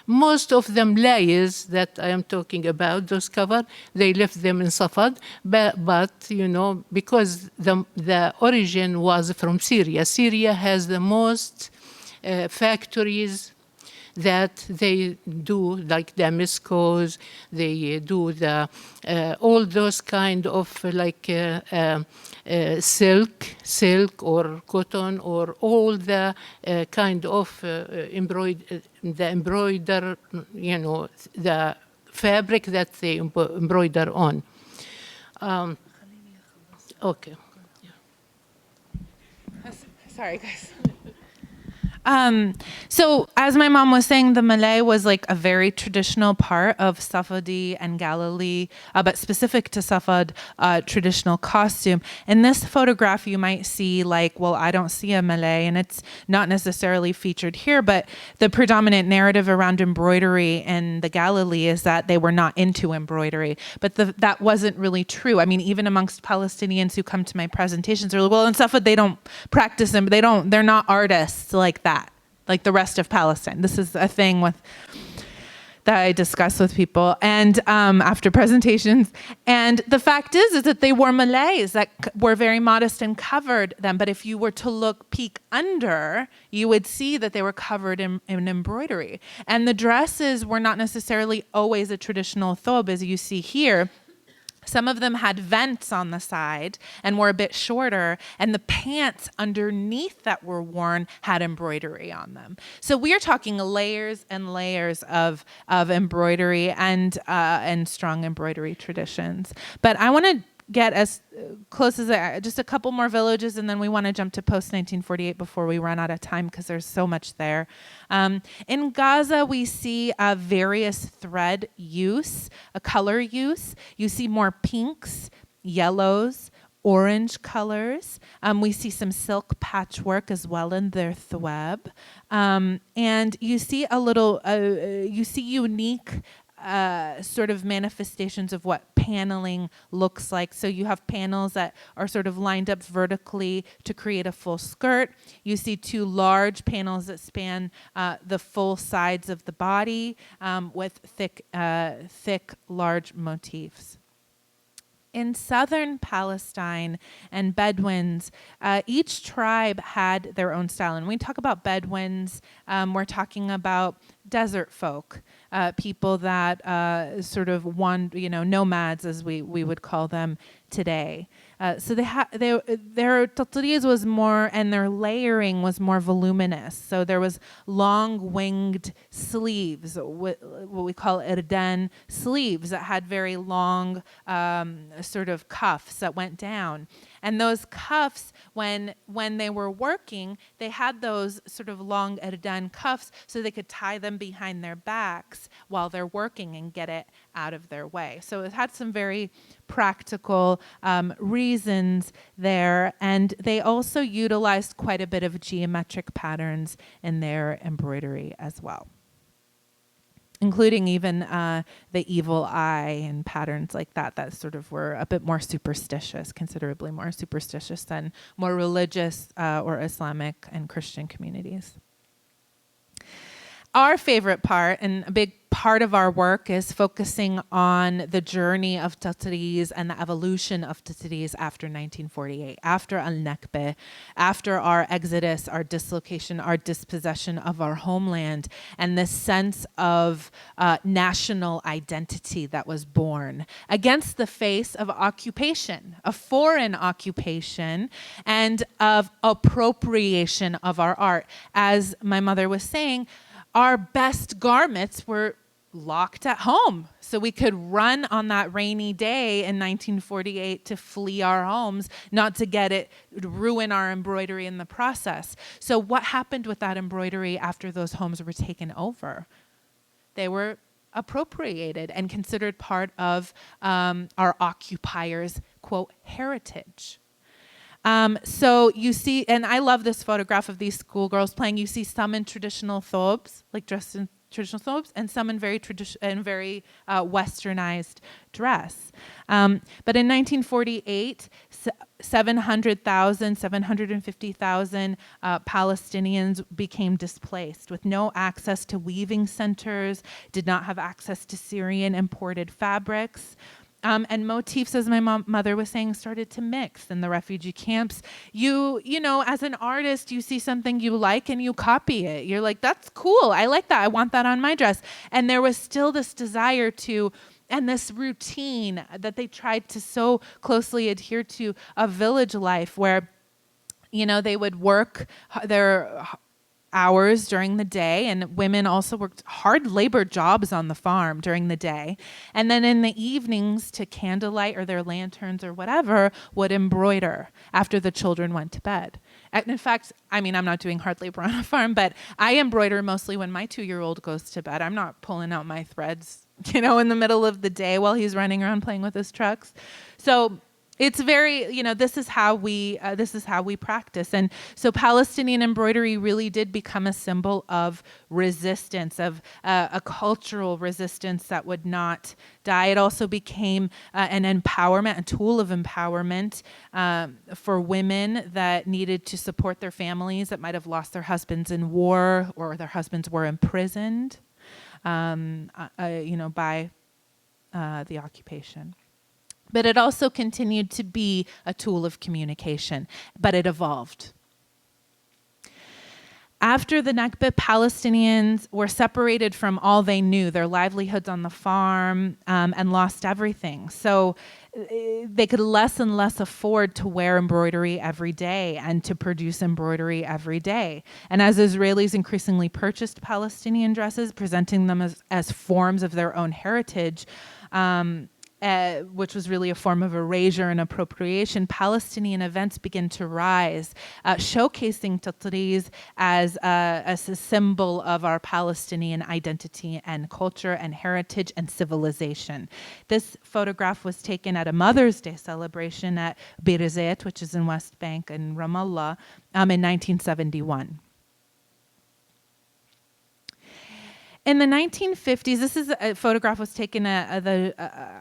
Most of them layers that I am talking about, those cover, they left them in Safad, but because the origin was from Syria. Syria has the most factories that they do, like Damascus, they do all those kind of silk or cotton, or all the kind of embroider, the fabric that they embroider on. Okay. Sorry, guys. So as my mom was saying, the Malay was like a very traditional part of Safadi and Galilee, but specific to Safad, traditional costume. In this photograph, you might see like, well, I don't see a Malay, and it's not necessarily featured here, but the predominant narrative around embroidery in the Galilee is that they were not into embroidery, but that wasn't really true. I mean, even amongst Palestinians who come to my presentations, they're like, well, in Safad, they don't practice them. They're not artists like that, like the rest of Palestine. This is a thing that I discuss with people and after presentations. And the fact is that they wore Malays that were very modest and covered them. But if you were to peek under, you would see that they were covered in embroidery. And the dresses were not necessarily always a traditional thobe, as you see here. Some of them had vents on the side and were a bit shorter, and the pants underneath that were worn had embroidery on them. So we are talking layers and layers of embroidery and strong embroidery traditions. But I want to get as close as just a couple more villages, and then we want to jump to post-1948 before we run out of time because there's so much there. In Gaza, we see various thread use, a color use. You see more pinks, yellows, orange colors. We see some silk patchwork as well in their thweb. And you see unique sort of manifestations of what paneling looks like. So you have panels that are sort of lined up vertically to create a full skirt. You see two large panels that span the full sides of the body with thick, large motifs. In southern Palestine and Bedouins, each tribe had their own style. And when we talk about Bedouins, we're talking about desert folk, people that sort of nomads, as we would call them today. So their tatriz was more, and their layering was more voluminous. So there was long winged sleeves, what we call irdan sleeves, that had very long sort of cuffs that went down. And those cuffs, when they were working, they had those sort of long irdan cuffs so they could tie them behind their backs while they're working and get it out of their way. So it had some very practical reasons there. And they also utilized quite a bit of geometric patterns in their embroidery as well, including even the evil eye and patterns like that sort of were a bit more superstitious, considerably more superstitious than more religious or Islamic and Christian communities. Our favorite part, and a big part of our work, is focusing on the journey of tatriz and the evolution of tatriz after 1948, after Al-Nakba, after our exodus, our dislocation, our dispossession of our homeland, and this sense of national identity that was born against the face of occupation, of foreign occupation, and of appropriation of our art. As my mother was saying, our best garments were locked at home, so we could run on that rainy day in 1948 to flee our homes, not to ruin our embroidery in the process. So what happened with that embroidery after those homes were taken over? They were appropriated and considered part of our occupiers' quote heritage. So you see, and I love this photograph of these schoolgirls playing. You see some in traditional thobes, like dressed in traditional thobes, and some in very westernized dress. But in 1948, 750,000 Palestinians became displaced with no access to weaving centers, did not have access to Syrian imported fabrics. And motifs, as my mother was saying, started to mix in the refugee camps. You know, as an artist, you see something you like and you copy it. You're like, that's cool. I like that. I want that on my dress. And there was still this desire to, and this routine that they tried to so closely adhere to, of village life where, they would work their hours during the day, and women also worked hard labor jobs on the farm during the day. And then in the evenings, to candlelight or their lanterns or whatever, would embroider after the children went to bed. And in fact, I mean, I'm not doing hard labor on a farm, but I embroider mostly when my 2-year-old goes to bed. I'm not pulling out my threads, in the middle of the day while he's running around playing with his trucks. So it's very, this is how we practice. And so Palestinian embroidery really did become a symbol of resistance, of a cultural resistance that would not die. It also became an empowerment, a tool of empowerment for women that needed to support their families that might have lost their husbands in war, or their husbands were imprisoned, by the occupation. But it also continued to be a tool of communication, but it evolved. After the Nakba, Palestinians were separated from all they knew, their livelihoods on the farm, and lost everything. So they could less and less afford to wear embroidery every day and to produce embroidery every day. And as Israelis increasingly purchased Palestinian dresses, presenting them as forms of their own heritage, which was really a form of erasure and appropriation, Palestinian events began to rise, showcasing tatreez as a symbol of our Palestinian identity and culture and heritage and civilization. This photograph was taken at a Mother's Day celebration at Bir Zayt, which is in West Bank in Ramallah, in 1971. In the 1950s, this is a photograph was taken at the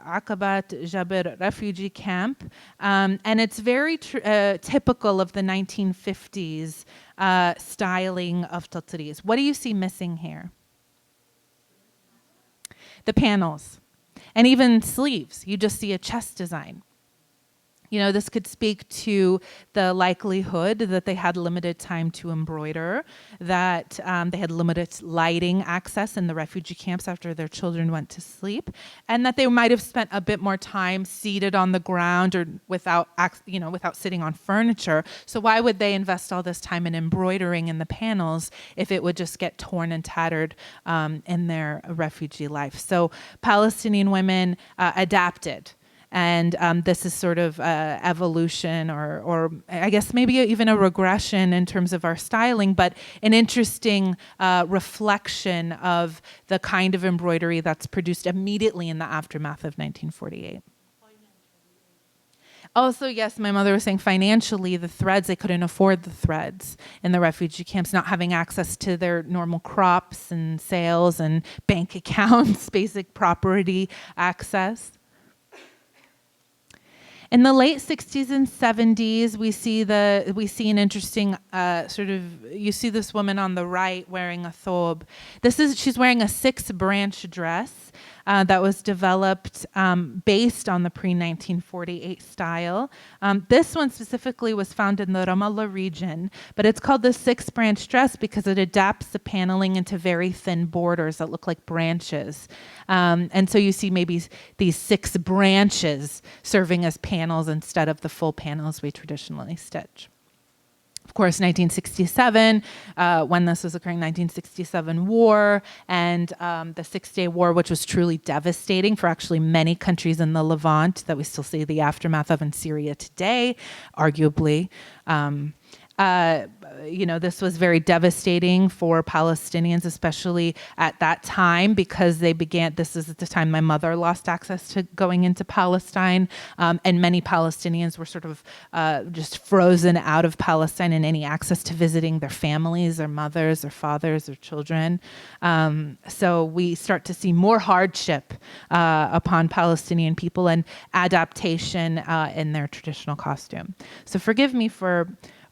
Aqabat Jabir refugee camp, and it's very typical of the 1950s styling of tatreez. What do you see missing here? The panels, and even sleeves. You just see a chest design. This could speak to the likelihood that they had limited time to embroider, that they had limited lighting access in the refugee camps after their children went to sleep, and that they might have spent a bit more time seated on the ground or without sitting on furniture. So why would they invest all this time in embroidering in the panels if it would just get torn and tattered in their refugee life? So Palestinian women adapted. And this is sort of evolution or I guess maybe even a regression in terms of our styling, but an interesting reflection of the kind of embroidery that's produced immediately in the aftermath of 1948. Also, yes, my mother was saying financially, the threads, they couldn't afford the threads in the refugee camps, not having access to their normal crops and sales and bank accounts, basic property access. In the late 60s and 70s, we see an interesting you see this woman on the right wearing a thobe. She's wearing a 6-branch dress that was developed based on the pre-1948 style. This one specifically was found in the Ramallah region, but it's called the 6-branch dress because it adapts the paneling into very thin borders that look like branches. And so you see maybe these 6 branches serving as panels instead of the full panels we traditionally stitch. Of course, 1967, when this was occurring, 1967 war and the Six-Day War, which was truly devastating for actually many countries in the Levant that we still see the aftermath of in Syria today, arguably. This was very devastating for Palestinians, especially at that time, because this is at the time my mother lost access to going into Palestine, and many Palestinians were sort of just frozen out of Palestine and any access to visiting their families, their mothers, their fathers, their children. So we start to see more hardship upon Palestinian people and adaptation in their traditional costume. So forgive me for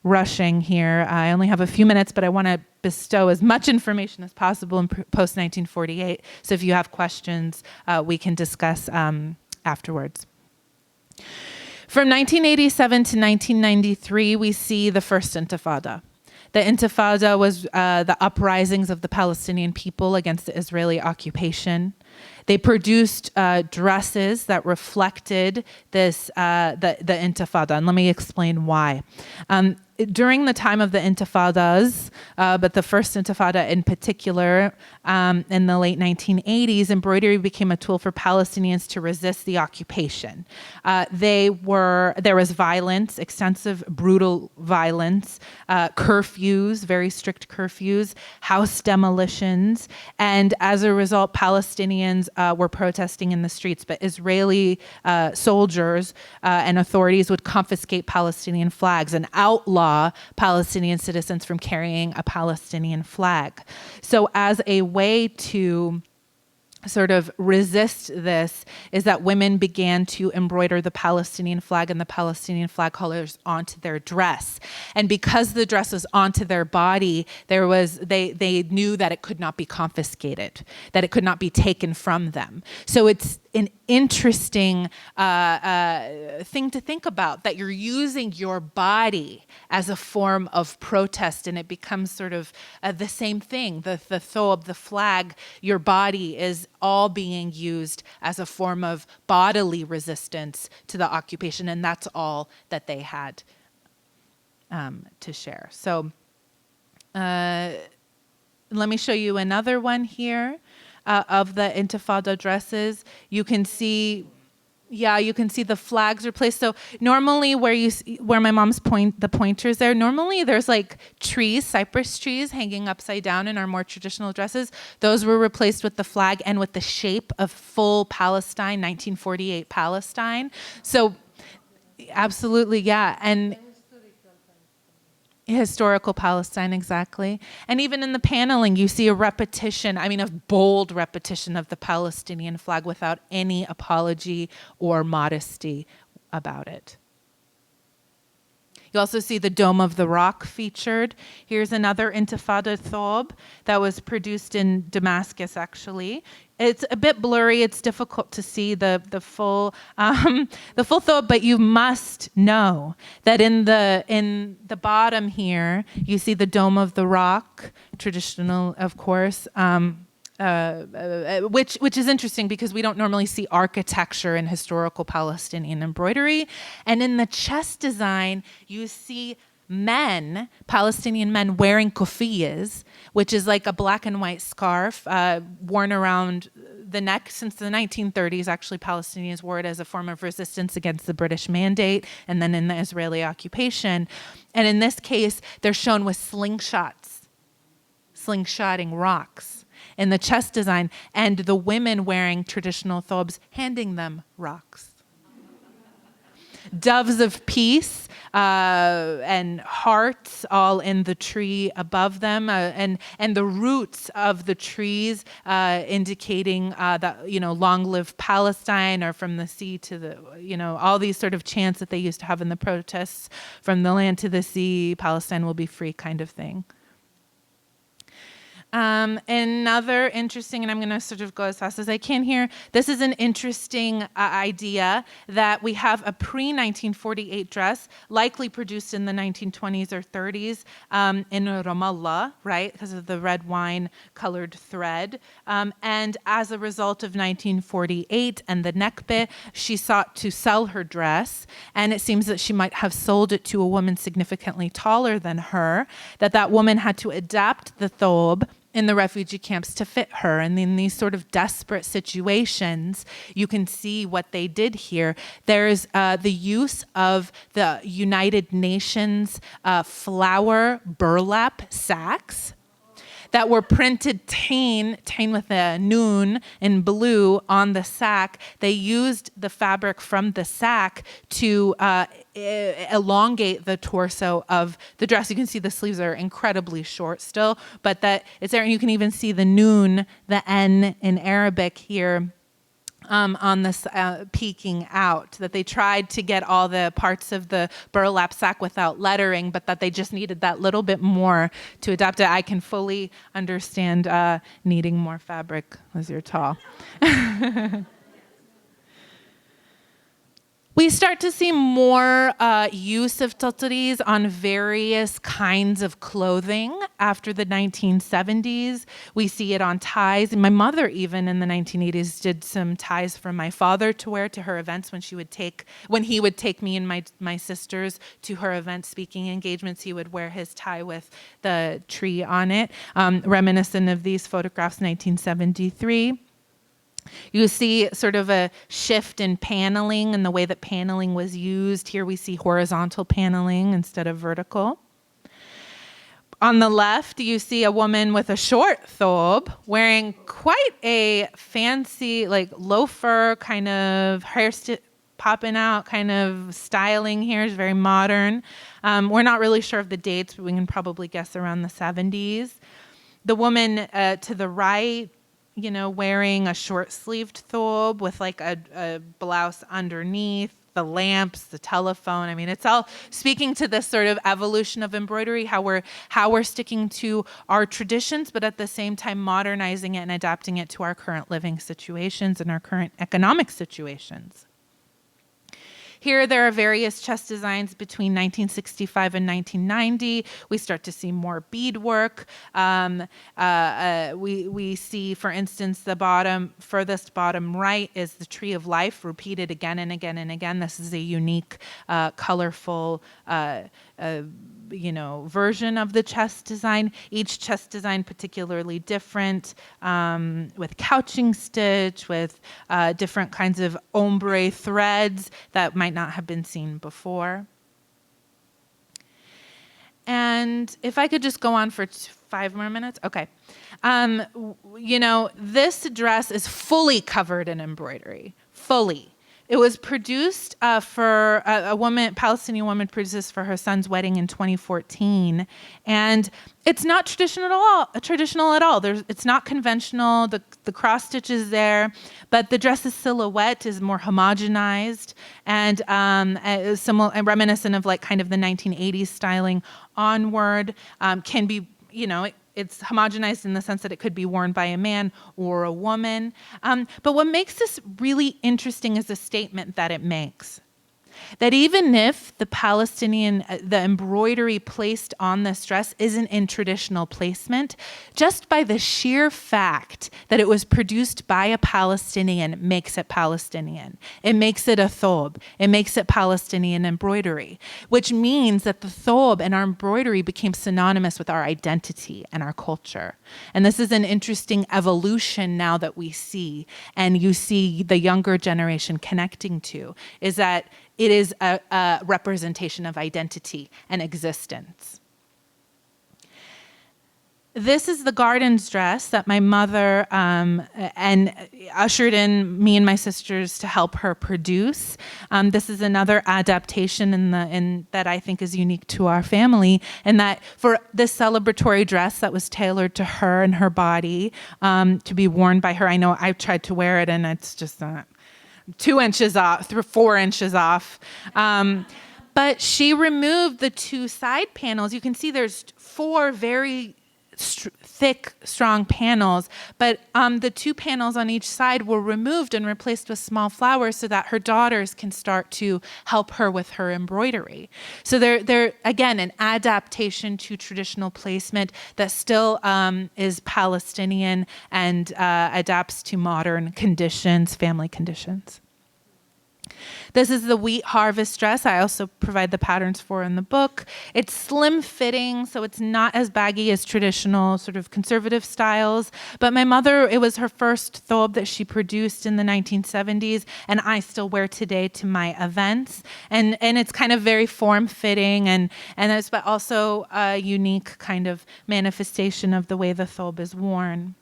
rushing here. I only have a few minutes, but I want to bestow as much information as possible in post-1948. So if you have questions, we can discuss afterwards. From 1987 to 1993, we see the first Intifada. The Intifada was the uprisings of the Palestinian people against the Israeli occupation. They produced dresses that reflected this, the Intifada, and let me explain why. During the time of the Intifadas, but the first Intifada in particular, in the late 1980s, embroidery became a tool for Palestinians to resist the occupation. There was violence, extensive, brutal violence, curfews, very strict curfews, house demolitions, and as a result, Palestinians were protesting in the streets, but Israeli soldiers and authorities would confiscate Palestinian flags and outlaw Palestinian citizens from carrying a Palestinian flag. So as a way to sort of resist this is that women began to embroider the Palestinian flag and the Palestinian flag colors onto their dress. And because the dress was onto their body, they knew that it could not be confiscated, that it could not be taken from them. So it's an interesting thing to think about, that you're using your body as a form of protest, and it becomes sort of the same thing. The thob, the flag, your body is all being used as a form of bodily resistance to the occupation, and that's all that they had to share. So let me show you another one here. Of the Intifada dresses, you can see the flags are placed. So normally where my mom's the pointers there, normally there's like trees, cypress trees hanging upside down in our more traditional dresses. Those were replaced with the flag and with the shape of full Palestine, 1948 Palestine. So absolutely, yeah. And historical Palestine, exactly. And even in the paneling, you see a bold repetition of the Palestinian flag without any apology or modesty about it. You also see the Dome of the Rock featured. Here's another Intifada thob that was produced in Damascus, actually. It's a bit blurry. It's difficult to see the full thob, but you must know that in the bottom here, you see the Dome of the Rock, traditional, of course, which is interesting because we don't normally see architecture in historical Palestinian embroidery. And in the chest design, you see Palestinian men wearing kufiyas, which is like a black and white scarf worn around the neck since the 1930s. Actually, Palestinians wore it as a form of resistance against the British mandate and then in the Israeli occupation. And in this case, they're shown with slingshotting rocks in the chest design, and the women wearing traditional thobs handing them rocks. Doves of peace and hearts all in the tree above them, and the roots of the trees indicating that, long live Palestine, or from the sea to the, all these sort of chants that they used to have in the protests, from the land to the sea, Palestine will be free, kind of thing. Another interesting, and I'm going to sort of go as fast as I can here. This is an interesting idea that we have a pre-1948 dress, likely produced in the 1920s or 30s in Ramallah, right, because of the red wine colored thread. And as a result of 1948 and the Nakba, she sought to sell her dress, and it seems that she might have sold it to a woman significantly taller than her, that woman had to adapt the thob in the refugee camps to fit her. And in these sort of desperate situations, you can see what they did here. There's the use of the United Nations flour burlap sacks that were printed tain with a noon in blue on the sack. They used the fabric from the sack to elongate the torso of the dress. You can see the sleeves are incredibly short still, but that it's there, and you can even see the noon, the N in Arabic here, on this peeking out, that they tried to get all the parts of the burlap sack without lettering, but that they just needed that little bit more to adapt it. I can fully understand needing more fabric as you're tall. We start to see more use of totteries on various kinds of clothing after the 1970s. We see it on ties. My mother, even in the 1980s, did some ties for my father to wear to her events when he would take me and my sisters to her events, speaking engagements. He would wear his tie with the tree on it, reminiscent of these photographs, 1973. You see sort of a shift in paneling and the way that paneling was used. Here we see horizontal paneling instead of vertical. On the left, you see a woman with a short thobe wearing quite a fancy, like loafer kind of hair popping out kind of styling here. Is very modern. We're not really sure of the dates, but we can probably guess around the 70s. The woman to the right, wearing a short-sleeved thobe with like a blouse underneath, the lamps, the telephone. I mean, it's all speaking to this sort of evolution of embroidery, how we're sticking to our traditions, but at the same time modernizing it and adapting it to our current living situations and our current economic situations. Here, there are various chest designs between 1965 and 1990. We start to see more beadwork. We see, for instance, the furthest bottom right is the Tree of Life, repeated again and again and again. This is a unique, colorful, version of the chest design. Each chest design particularly different, with couching stitch, with different kinds of ombre threads that might not have been seen before. And if I could just go on for 5 more minutes. Okay. This dress is fully covered in embroidery, fully. It was produced for a Palestinian woman produced this for her son's wedding in 2014. And it's not traditional at all. It's not conventional. The cross stitch is there, but the dress's silhouette is more homogenized and reminiscent of like kind of the 1980s styling onward. Can be, it's homogenized in the sense that it could be worn by a man or a woman. But what makes this really interesting is the statement that it makes. That even if the embroidery placed on this dress isn't in traditional placement, just by the sheer fact that it was produced by a Palestinian makes it Palestinian. It makes it a thobe. It makes it Palestinian embroidery, which means that the thobe and our embroidery became synonymous with our identity and our culture. And this is an interesting evolution now that we see, and you see the younger generation connecting to, is that it is a representation of identity and existence. This is the Gardens dress that my mother and ushered in me and my sisters to help her produce. This is another adaptation that I think is unique to our family, and that for this celebratory dress that was tailored to her and her body to be worn by her. I know I've tried to wear it, and it's just not 2 inches off, 4 inches off. But she removed the 2 side panels. You can see there's 4 very thick, strong panels, but the 2 panels on each side were removed and replaced with small flowers so that her daughters can start to help her with her embroidery. So they're again, an adaptation to traditional placement that still is Palestinian and adapts to modern conditions, family conditions. This is the wheat harvest dress. I also provide the patterns for in the book. It's slim fitting, so it's not as baggy as traditional sort of conservative styles. But my mother, it was her first thobe that she produced in the 1970s, and I still wear today to my events. And it's kind of very form-fitting, and it's but also a unique kind of manifestation of the way the thobe is worn.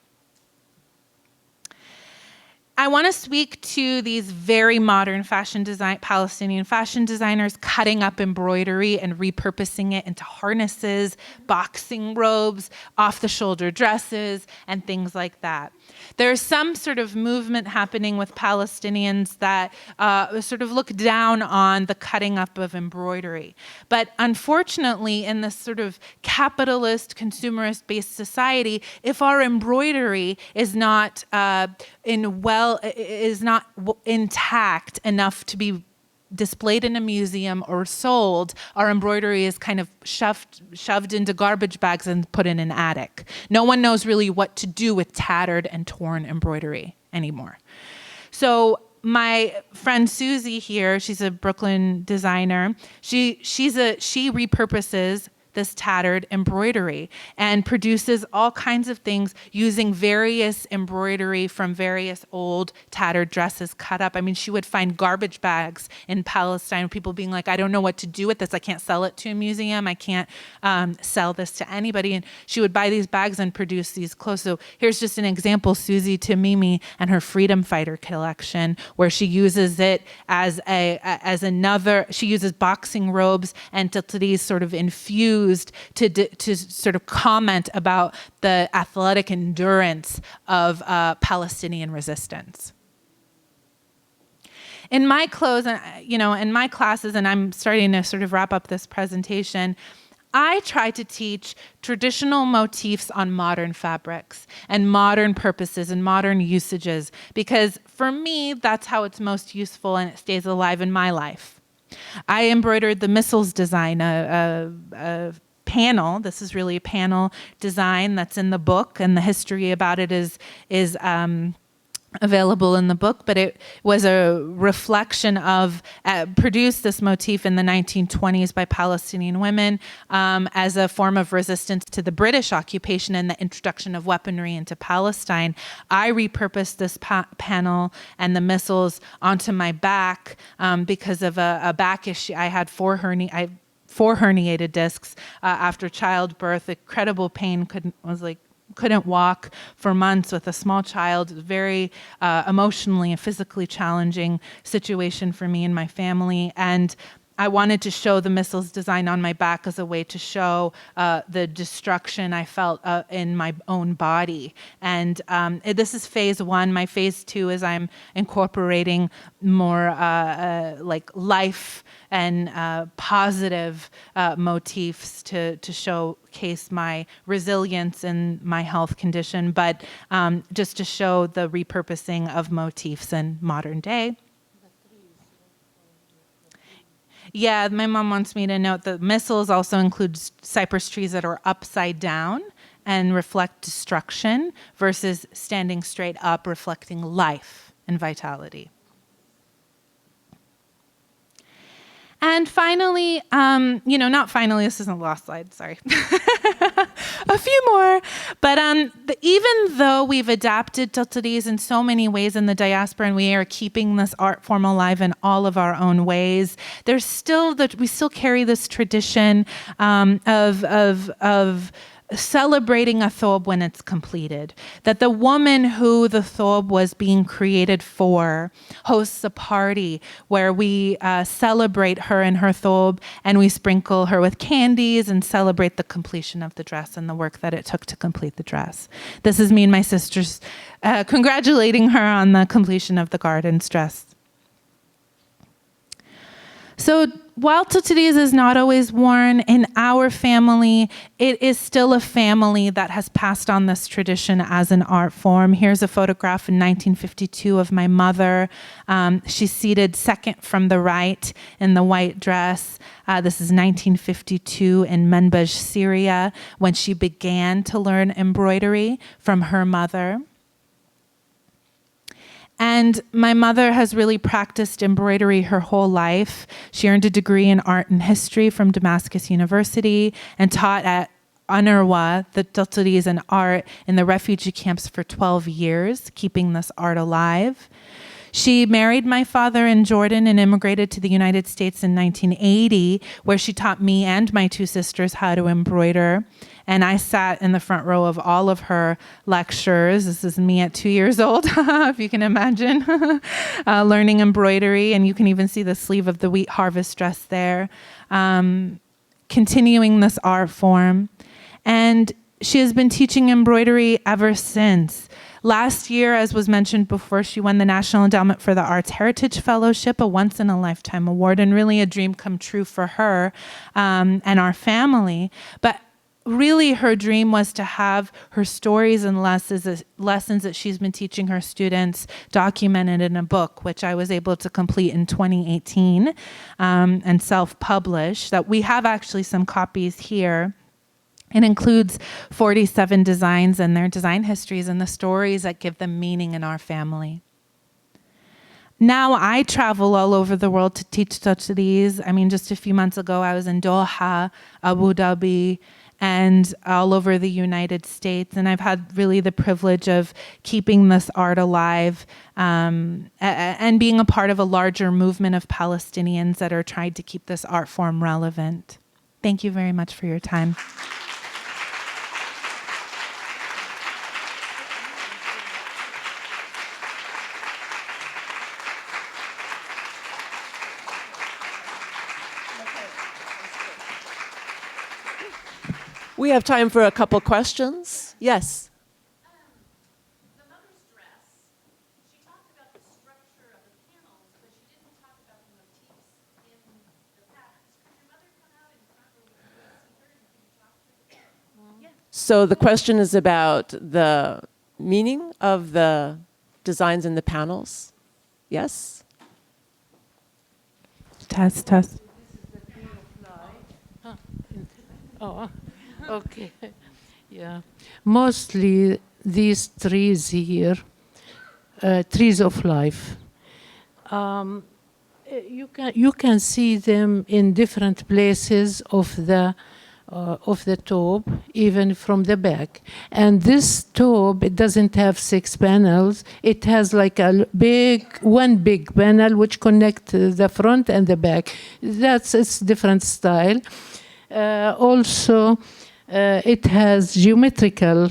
I want to speak to these very modern Palestinian fashion designers cutting up embroidery and repurposing it into harnesses, boxing robes, off-the-shoulder dresses, and things like that. There's some sort of movement happening with Palestinians that sort of look down on the cutting up of embroidery. But unfortunately, in this sort of capitalist, consumerist-based society, if our embroidery is not intact enough to be displayed in a museum or sold, our embroidery is kind of shoved into garbage bags and put in an attic. No one knows really what to do with tattered and torn embroidery anymore. So my friend Susie here, she's a Brooklyn designer. She repurposes this tattered embroidery and produces all kinds of things using various embroidery from various old tattered dresses cut up. I mean, she would find garbage bags in Palestine, people being like, I don't know what to do with this. I can't sell it to a museum. I can't sell this to anybody. And she would buy these bags and produce these clothes. So here's just an example, Susie to Mimi and her Freedom Fighter collection, where she uses it as another, she uses boxing robes and tiltadis sort of infused to sort of comment about the athletic endurance of Palestinian resistance. In my clothes, in my classes, and I'm starting to sort of wrap up this presentation, I try to teach traditional motifs on modern fabrics and modern purposes and modern usages, because for me, that's how it's most useful and it stays alive in my life. I embroidered the missiles design, a panel. This is really a panel design that's in the book, and the history about it is available in the book, but it was a reflection of, produced this motif in the 1920s by Palestinian women as a form of resistance to the British occupation and the introduction of weaponry into Palestine. I repurposed this panel and the missiles onto my back because of a back issue. I had four herniated discs after childbirth, incredible pain, couldn't walk for months with a small child. Very emotionally and physically challenging situation for me and my family. And I wanted to show the missiles design on my back as a way to show the destruction I felt in my own body. And this is phase one. My phase two is I'm incorporating more like life and positive motifs to showcase my resilience and my health condition, but just to show the repurposing of motifs in modern day. Yeah, my mom wants me to note that missiles also include cypress trees that are upside down and reflect destruction versus standing straight up, reflecting life and vitality. And finally, not finally, this isn't the last slide, sorry. A few more. But even though we've adapted tiltadis in so many ways in the diaspora and we are keeping this art form alive in all of our own ways, there's still we still carry this tradition of celebrating a thobe when it's completed. That the woman who the thobe was being created for hosts a party where we celebrate her and her thobe, and we sprinkle her with candies and celebrate the completion of the dress and the work that it took to complete the dress. This is me and my sisters congratulating her on the completion of the garden's dress. So while tiltadis is not always worn, in our family, it is still a family that has passed on this tradition as an art form. Here's a photograph in 1952 of my mother. She's seated second from the right in the white dress. This is 1952 in Manbij, Syria, when she began to learn embroidery from her mother. And my mother has really practiced embroidery her whole life. She earned a degree in art and history from Damascus University and taught at UNRWA, the tiltadis and art in the refugee camps for 12 years, keeping this art alive. She married my father in Jordan and immigrated to the United States in 1980, where she taught me and my two sisters how to embroider. And I sat in the front row of all of her lectures. This is me at 2 years old, if you can imagine, learning embroidery. And you can even see the sleeve of the wheat harvest dress there, continuing this art form. And she has been teaching embroidery ever since. Last year, as was mentioned before, she won the National Endowment for the Arts Heritage Fellowship, a once-in-a-lifetime award, and really a dream come true for her and our family. But really her dream was to have her stories and lessons that she's been teaching her students documented in a book, which I was able to complete in 2018 and self-publish. That we have actually some copies here. It includes 47 designs and their design histories and the stories that give them meaning in our family. Now I travel all over the world to teach studies. I mean, just a few months ago, I was in Doha, Abu Dhabi, and all over the United States. And I've had really the privilege of keeping this art alive and being a part of a larger movement of Palestinians that are trying to keep this art form relevant. Thank you very much for your time. We have time for a couple questions. Yes. The mother's dress, she talked about the structure of the panels, but she didn't talk about the motifs in the patterns. Could your mother come out in front where we can see her and can you talk to her? Yeah. So the question is about the meaning of the designs in the panels. Yes? Test, test. Oh, okay. Yeah. Mostly these trees here, trees of life. You can see them in different places of the tube, even from the back. And this tube, it doesn't have 6 panels. It has like one big panel which connect the front and the back. It's different style. Also, it has geometrical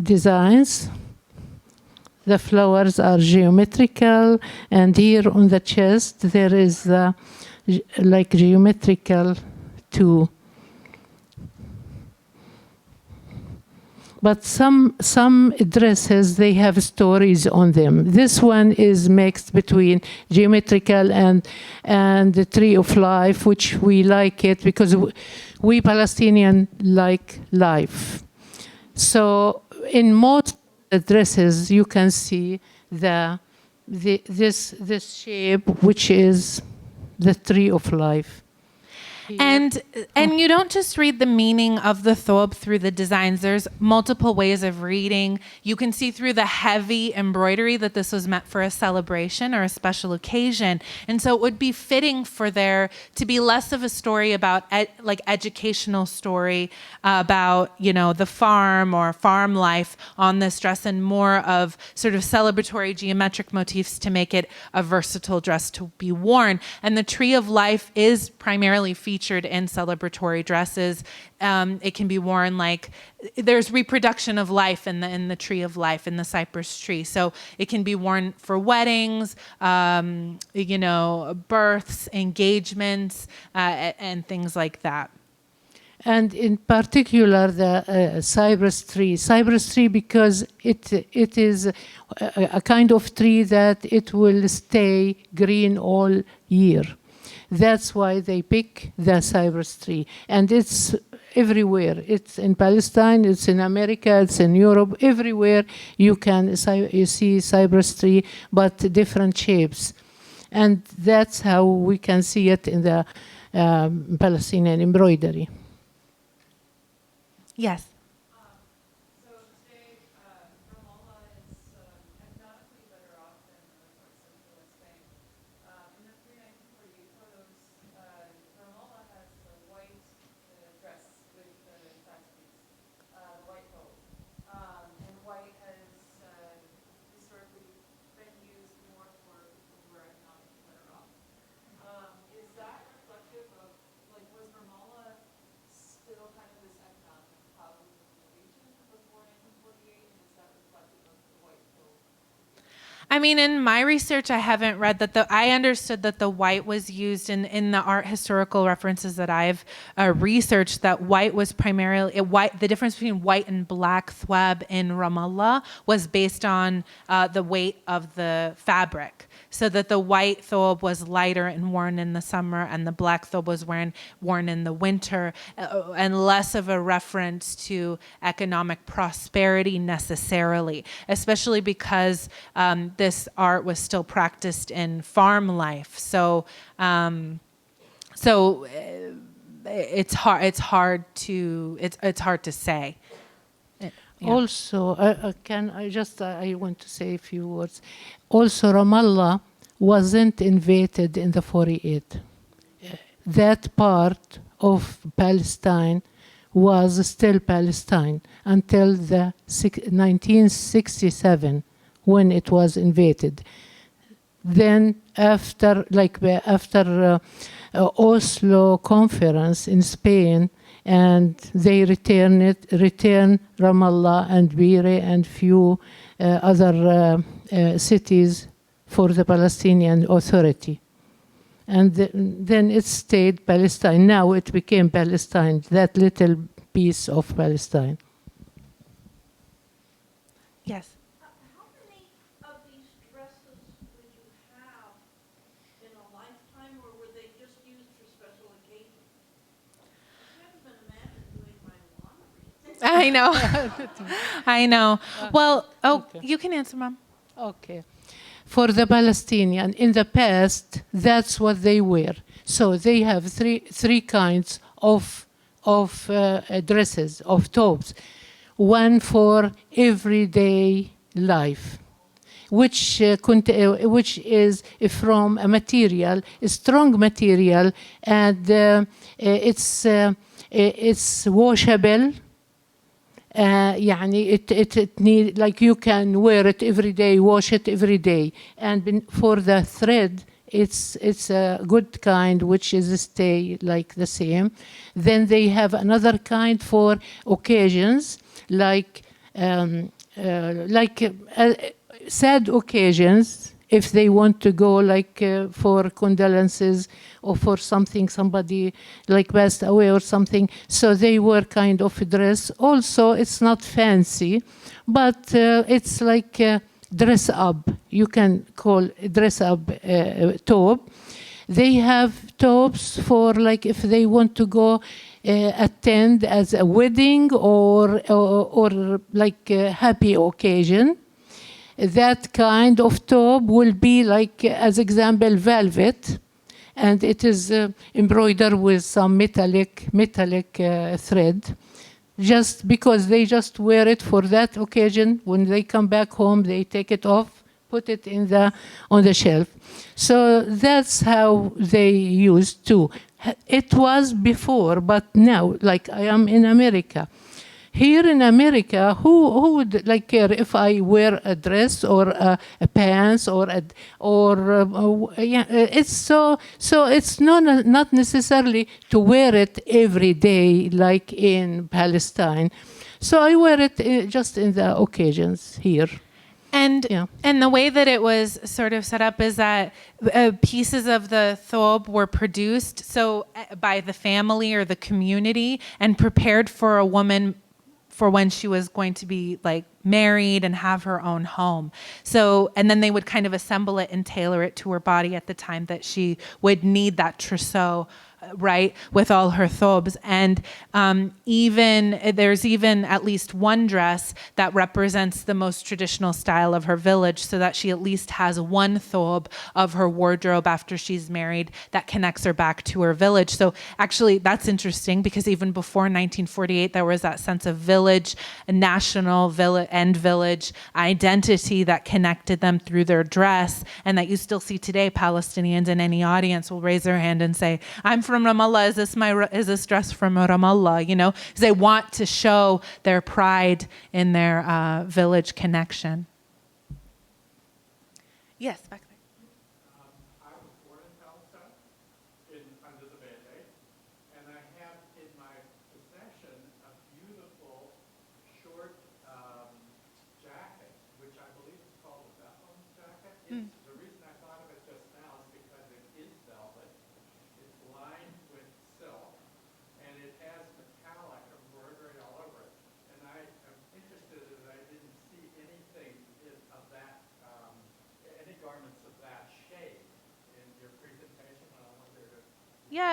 designs. The flowers are geometrical, and here on the chest there is like geometrical too. But some dresses, they have stories on them. This one is mixed between geometrical and the tree of life, which we like it because we Palestinian like life. So in most dresses, you can see this shape, which is the tree of life. And you don't just read the meaning of the thobe through the designs. There's multiple ways of reading. You can see through the heavy embroidery that this was meant for a celebration or a special occasion. And so it would be fitting for there to be less of a story about like educational story about, you know, the farm or farm life on this dress, and more of sort of celebratory geometric motifs to make it a versatile dress to be worn. And the tree of life is primarily featured in celebratory dresses. It can be worn like there's reproduction of life in the tree of life, in the cypress tree. So it can be worn for weddings, you know, births, engagements, and things like that. And in particular, the cypress tree, because it is a kind of tree that it will stay green all year. That's why they pick the cypress tree. And it's everywhere. It's in Palestine, it's in America, it's in Europe. Everywhere you see cypress tree, but different shapes. And that's how we can see it in the Palestinian embroidery. Yes. So today, Ramallah is economically better off than other parts of the West Bank. In the 31948 photos, Ramallah has a white dress with the tattoos, white robe. And white has historically been used more for people who are economically better off. Is that reflective of, like, was Ramallah still kind of this economic hub I mean, in my research, I haven't read that I understood that the white was used in the art historical references that I've researched, that white was primarily, the difference between white and black thweb in Ramallah was based on the weight of the fabric. So that the white thobe was lighter and worn in the summer, and the black thobe was worn in the winter, and less of a reference to economic prosperity necessarily, especially because this art was still practiced in farm life. So, it's hard to say. Yeah. Also, I want to say a few words. Also, Ramallah wasn't invaded in the 48. That part of Palestine was still Palestine until the 1967, when it was invaded. Then after Oslo conference in Spain, and they return Ramallah and Beirut and few other cities for the Palestinian Authority. And then it stayed Palestine. Now it became Palestine, that little piece of Palestine. Yes. How many of these dresses would you have in a lifetime, or were they just used for special occasions? I can't even imagine doing my laundry. I know. Well, okay. You can answer, Mom. Okay. For the Palestinian, in the past, that's what they wear. So they have three kinds of dresses, of thobes. One for everyday life, which is from a material, a strong material, and it's washable. It need, like, you can wear it every day, wash it every day. And for the thread, it's a good kind which is stay like the same. Then they have another kind for occasions, like sad occasions, if they want to go, like for condolences or for somebody like passed away or something. So they wear kind of a dress. Also, it's not fancy, but it's like dress up. You can call dress up thobe. They have thobes for, like, if they want to go attend as a wedding or like a happy occasion. That kind of thobe will be like, as example, velvet, and it is embroidered with some metallic thread, just because they just wear it for that occasion. When they come back home, they take it off, put it on the shelf. So that's how they used to. It was before, but now, like, I am in America. Here in America, who would like care if I wear a dress or a pants it's so it's not necessarily to wear it every day like in Palestine. So I wear it just in the occasions here. And the way that it was sort of set up is that pieces of the thobe were produced by the family or the community and prepared for a woman for when she was going to be like married and have her own home. So, and then they would kind of assemble it and tailor it to her body at the time that she would need that trousseau, right, with all her thobes. And there's even at least one dress that represents the most traditional style of her village, so that she at least has one thobe of her wardrobe after she's married that connects her back to her village. So actually that's interesting, because even before 1948 there was that sense of village, national village identity that connected them through their dress, and that you still see today. Palestinians in any audience will raise their hand and say, I'm from Ramallah, is this dress from Ramallah, because they want to show their pride in their village connection. Yes, back there. I was born in Palestine, under the Band-Aid, and I have in my possession a beautiful short jacket, which I believe is called a Bethlehem jacket.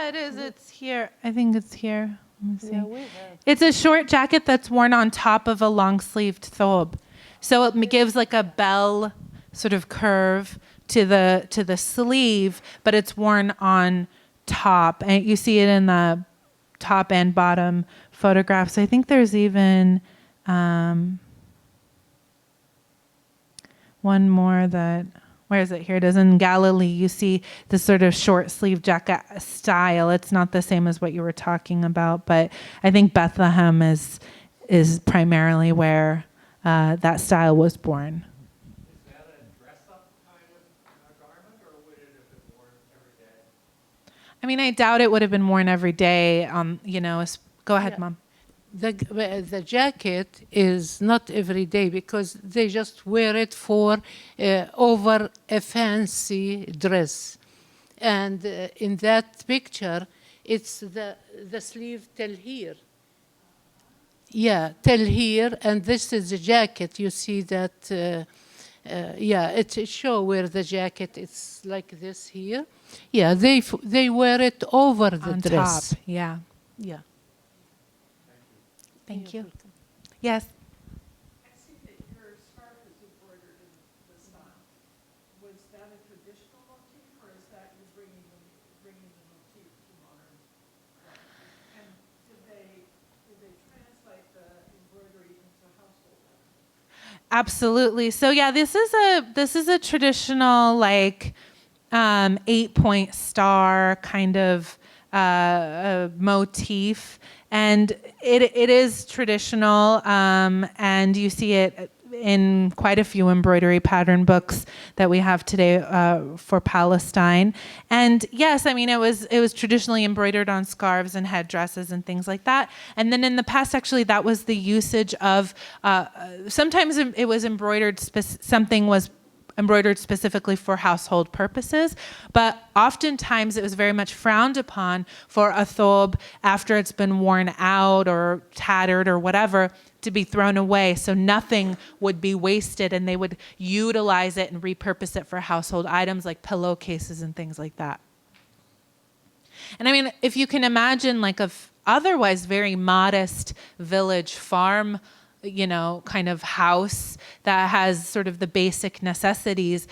Yeah, it is. It's here. I think it's here. Let me see. Yeah, we have. It's a short jacket that's worn on top of a long-sleeved thobe. So it gives like a bell sort of curve to the sleeve, but it's worn on top. And you see it in the top and bottom photographs. I think there's even one more that, where is it? Here it is. In Galilee, you see this sort of short sleeve jacket style. It's not the same as what you were talking about, but I think Bethlehem is primarily where that style was born. Is that a dress-up kind of garment, or would it have been worn every day? I mean, I doubt it would have been worn every day. Go ahead, Yeah. Mom. The jacket is not every day because they just wear it for over a fancy dress. And in that picture, it's the sleeve till here. Yeah, till here, and this is the jacket. You see that, it show where the jacket is like this here. Yeah, they wear it over the On dress. top. Yeah. Yeah. Thank you. Yes. I see that your scarf is embroidered in the style. Was that a traditional motif, or is that you bringing the motif to modern life? And did they translate the embroidery into household items? Absolutely. So yeah, this is a traditional like 8-point star kind of motif, and it is traditional, and you see it in quite a few embroidery pattern books that we have today for Palestine. And yes, I mean it was traditionally embroidered on scarves and headdresses and things like that. And then in the past, actually, that was the usage of sometimes it was embroidered. Something was embroidered specifically for household purposes, but oftentimes it was very much frowned upon for a thobe after it's been worn out or tattered or whatever to be thrown away, so nothing would be wasted, and they would utilize it and repurpose it for household items like pillowcases and things like that. And I mean, if you can imagine like a otherwise very modest village farm, kind of house that has sort of the basic necessities,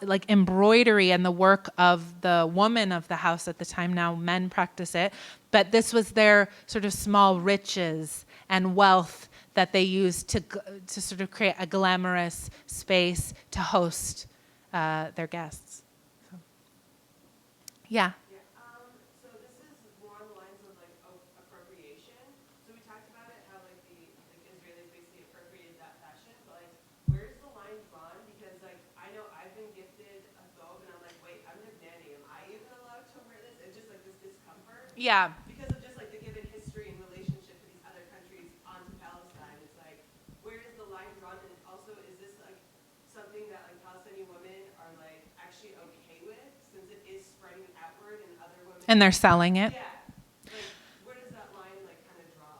like embroidery and the work of the woman of the house at the time. Now men practice it, but this was their sort of small riches and wealth that they used to sort of create a glamorous space to host their guests. So, yeah. So this is more on the lines of like appropriation. So we talked about it, how like the Israelis basically appropriated that fashion, but like where's the line drawn? Because like I know I've been gifted a thobe and I'm like, wait, I'm Lebanese. Am I even allowed to wear this? It's just like this discomfort. Yeah. Because of just like the given history and relationship to these other countries onto Palestine. It's like, where is the line drawn? And also, is this like something that like Palestinian women are like actually okay with, since it is spreading outward and other women? And they're selling it. Yeah. Like, where does that line like kind of draw?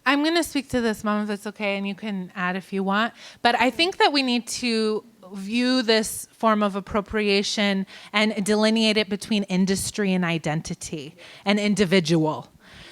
I'm going to speak to this, Mom, if it's okay, and you can add if you want. But I think that we need to view this form of appropriation and delineate it between industry and identity and individual.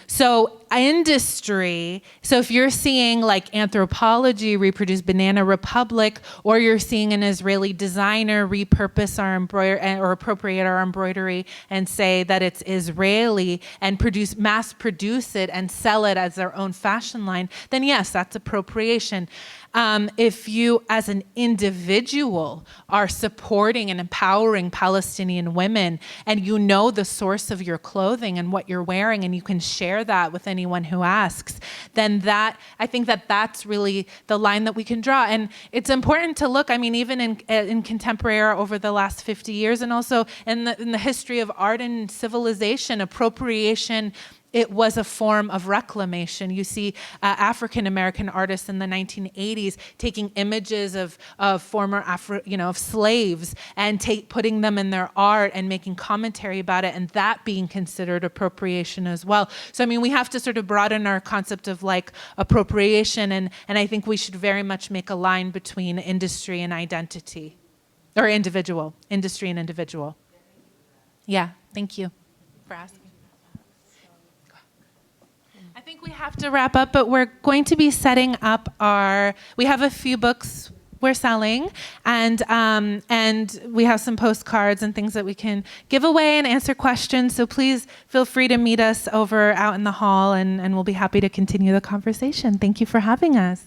So industry, so if you're seeing like Anthropology reproduce Banana Republic, or you're seeing an Israeli designer repurpose our embroidery or appropriate our embroidery and say that it's Israeli and mass produce it and sell it as their own fashion line, then yes, that's appropriation. If you as an individual are supporting and empowering Palestinian women, and you know the source of your clothing and what you're wearing, and you can share that with anyone who asks, then I think that's really the line that we can draw. And it's important to look, I mean, even in contemporary art over the last 50 years, and also in the history of art and civilization, appropriation, it was a form of reclamation. You see African-American artists in the 1980s taking images of former of slaves and putting them in their art and making commentary about it, and that being considered appropriation as well. So I mean, we have to sort of broaden our concept of like appropriation, and I think we should very much make a line between industry and identity, or industry and individual. Yeah, thank you for asking. have to wrap up, but we're going to be setting up we have a few books we're selling, and we have some postcards and things that we can give away and answer questions. So please feel free to meet us over out in the hall, and we'll be happy to continue the conversation. Thank you for having us.